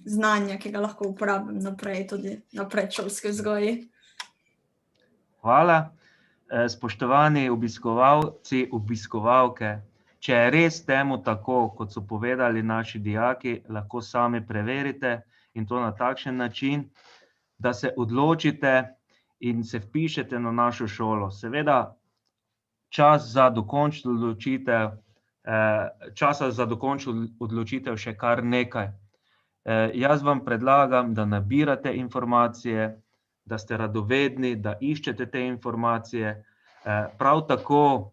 znanja, ki ga lahko uporabim naprej, tudi na predšolski vzgoji. Hvala. Spoštovani obiskovalci, obiskovalke, če je res temu tako, kot so povedali naši dijaki, lahko sami preverite in to na takšen način, da se odločite in se vpišete na našo šolo. Seveda, časa za dokončno odločitev še kar nekaj. Jaz vam predlagam, da nabirate informacije, da ste radovedni, da iščete te informacije. Prav tako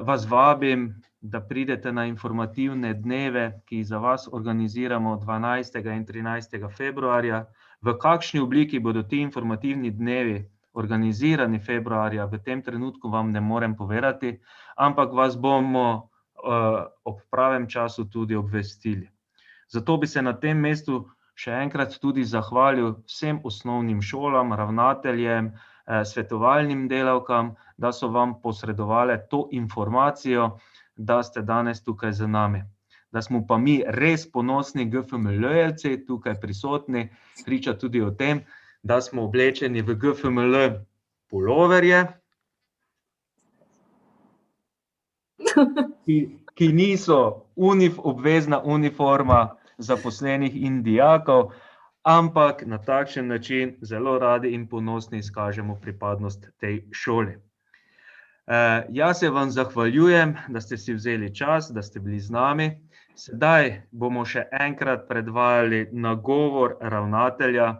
vas vabim, da pridete na informativne dneve, ki jih za vas organiziramo 12. in 13. februarja. V kakšni obliki bodo ti informativni dnevi organizirani februarja, v tem trenutku vam ne morem povedati, ampak vas bomo ob pravem času tudi obvestili. Zato bi se na tem mestu še enkrat tudi zahvalil vsem osnovnim šolam, ravnateljem, svetovalnim delavkam, da so vam posredovali to informacijo, da ste danes tukaj z nami. Da smo pa mi res ponosni GFML-jelci tukaj prisotni, priča tudi o tem, da smo oblečeni v GFML puloverje, ki niso obvezna uniforma zaposlenih in dijakov, ampak na takšen način zelo radi in ponosni izkažemo pripadnost tej šoli. Jaz se vam zahvaljujem, da ste si vzeli čas, da ste bili z nami. Sedaj bomo še enkrat predvajali nagovor ravnatelja.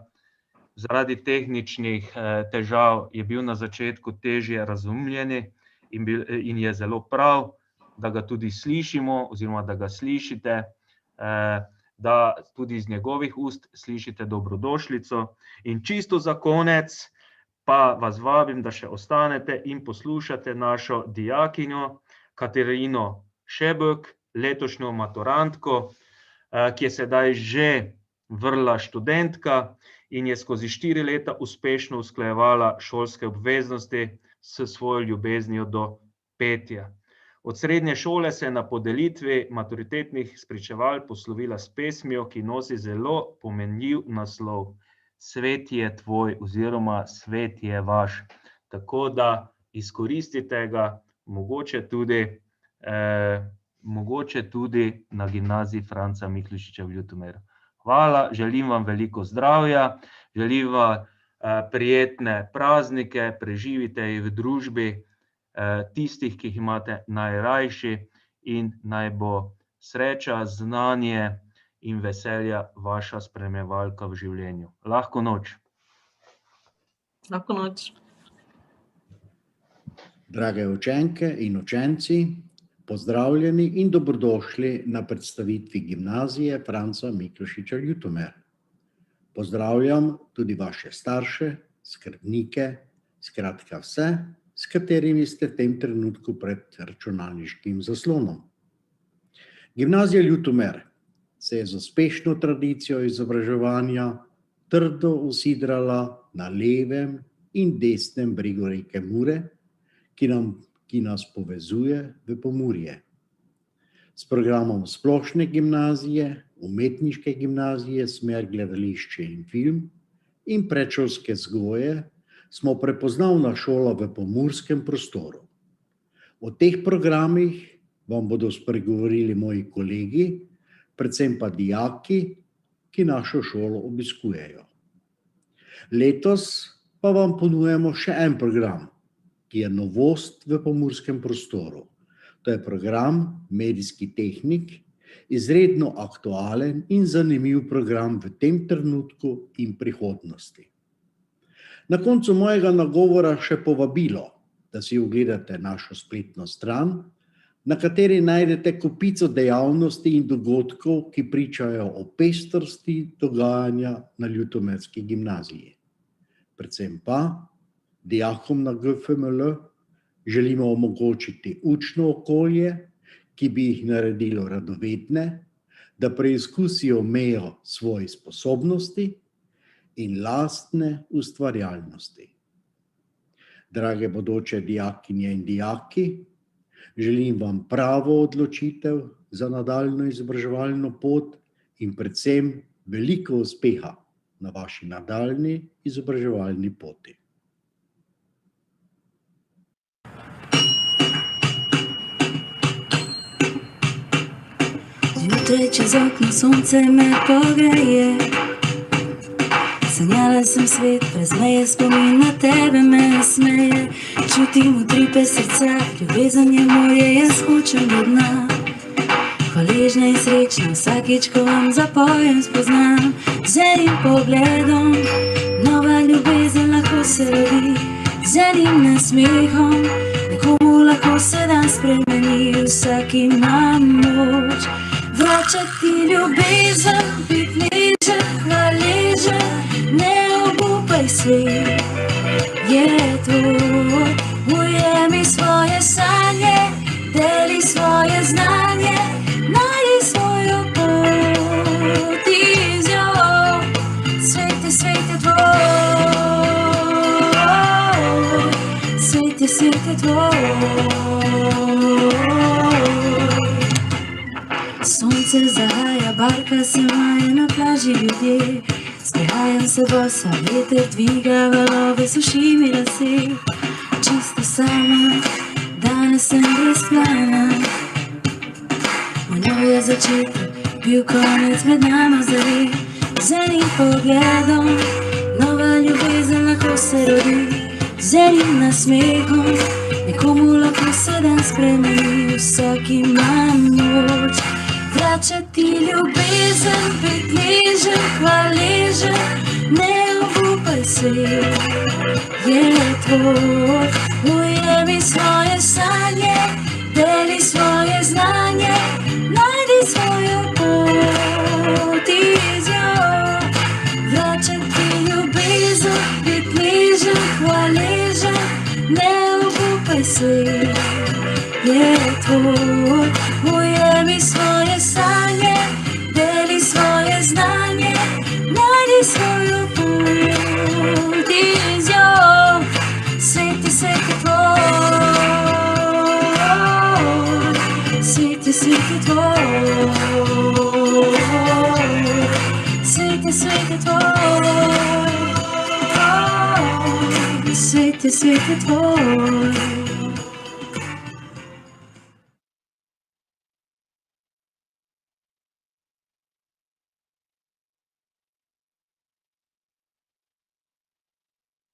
Zaradi tehničnih težav je bil na začetku težje razumljeni in je zelo prav, da ga tudi slišimo oziroma da ga slišite, da tudi iz njegovih ust slišite dobrodošlico. In čisto za konec pa vas vabim, da še ostanete in poslušate našo dijakinjo Katarino Šebek, letošnjo maturantko, ki je sedaj že vrla študentka in je skozi 4 leta uspešno usklajevala šolske obveznosti s svojo ljubeznijo do petja. Od srednje šole se je na podelitvi maturitetnih spričeval poslovila s pesmijo, ki nosi zelo pomenljiv naslov. Svet je tvoj oziroma svet je vaš. Tako da izkoristite ga, mogoče tudi na gimnaziji Franca Miklošiča v Ljutomeru. Hvala, želim vam veliko zdravja, želim vam prijetne praznike, preživite jih v družbi tistih, ki jih imate najrajši, in naj bo sreča, znanje in veselja vaša spremljevalka v življenju. Lahko noč. Lahko noč. Drage učenke in učenci, pozdravljeni in dobrodošli na predstavitvi Gimnazije Franca Miklošiča Ljutomer. Pozdravljam tudi vaše starše, skrbnike, skratka vse, s katerimi ste v tem trenutku pred računalniškim zaslonom. Gimnazija Ljutomer se je z uspešno tradicijo izobraževanja trdo usidrala na levem in desnem bregu reke Mure, ki nas povezuje v Pomurje. S programom splošne gimnazije, umetniške gimnazije, smer gledališče in film in predšolske vzgoje smo prepoznavna šola v pomurskem prostoru. O teh programih vam bodo spregovorili moji kolegi, predvsem pa dijaki, ki našo šolo obiskujejo. Letos pa vam ponujamo še en program, ki je novost v pomurskem prostoru. To je program Medijski tehnik, izredno aktualen in zanimiv program v tem trenutku in prihodnosti. Na koncu mojega nagovora še povabilo, da si ogledate našo spletno stran, na kateri najdete kopico dejavnosti in dogodkov, ki pričajo o pestrosti dogajanja na Ljutomerski gimnaziji. Predvsem pa dijakom na GFML želimo omogočiti učno okolje, ki bi jih naredilo radovedne, da preizkusijo mejo svojih sposobnosti in lastne ustvarjalnosti. Drage bodoče dijakinje in dijaki, želim vam pravo odločitev za nadaljnjo izobraževalno pot in predvsem veliko uspeha na vaši nadaljnji izobraževalni poti. Zjutraj čez okno sonce me pogreje, sanjala sem svet brez meje, spomin na tebe me smeje. Čutim utripe srca, ljubezen je morje, jaz hočem do dna. Hvaležna in srečna vsakič, ko vam zapojem, spoznam z enim pogledom. Nova ljubezen lahko se rodi, z enim nasmehom. Nekomu lahko se dan spremeni, vsak ima moč vračati ljubezen, biti nežen, hvaležen, ne obupaj svet, je tvoj. Ujemi svoje sanje, deli svoje znanje, najdi svojo pot iz njo. Svet je tvoj, svet je tvoj. Sonce zahaja, barka se maje, na plaži ljudje. Sprehajam se bosa, veter dviga valove, suši mi lase. Čisto sama, danes sem brez plana. Moj nov je začetek, bil konec med nama zari. Z enim pogledom, nova ljubezen lahko se rodi. Z enim nasmehom, nekomu lahko se dan spremeni, vsak ima moč vračati ljubezen, biti nežen, hvaležen, ne obupaj svet, je tvoj. Ujemi svoje sanje, deli svoje znanje, najdi svojo pot iz njo. Vračati ljubezen, biti nežen, hvaležen, ne obupaj svet, je tvoj. Ujemi svoje sanje, deli svoje znanje, najdi svojo pot iz njo. Svet je tvoj, svet je tvoj, svet je tvoj, svet je tvoj.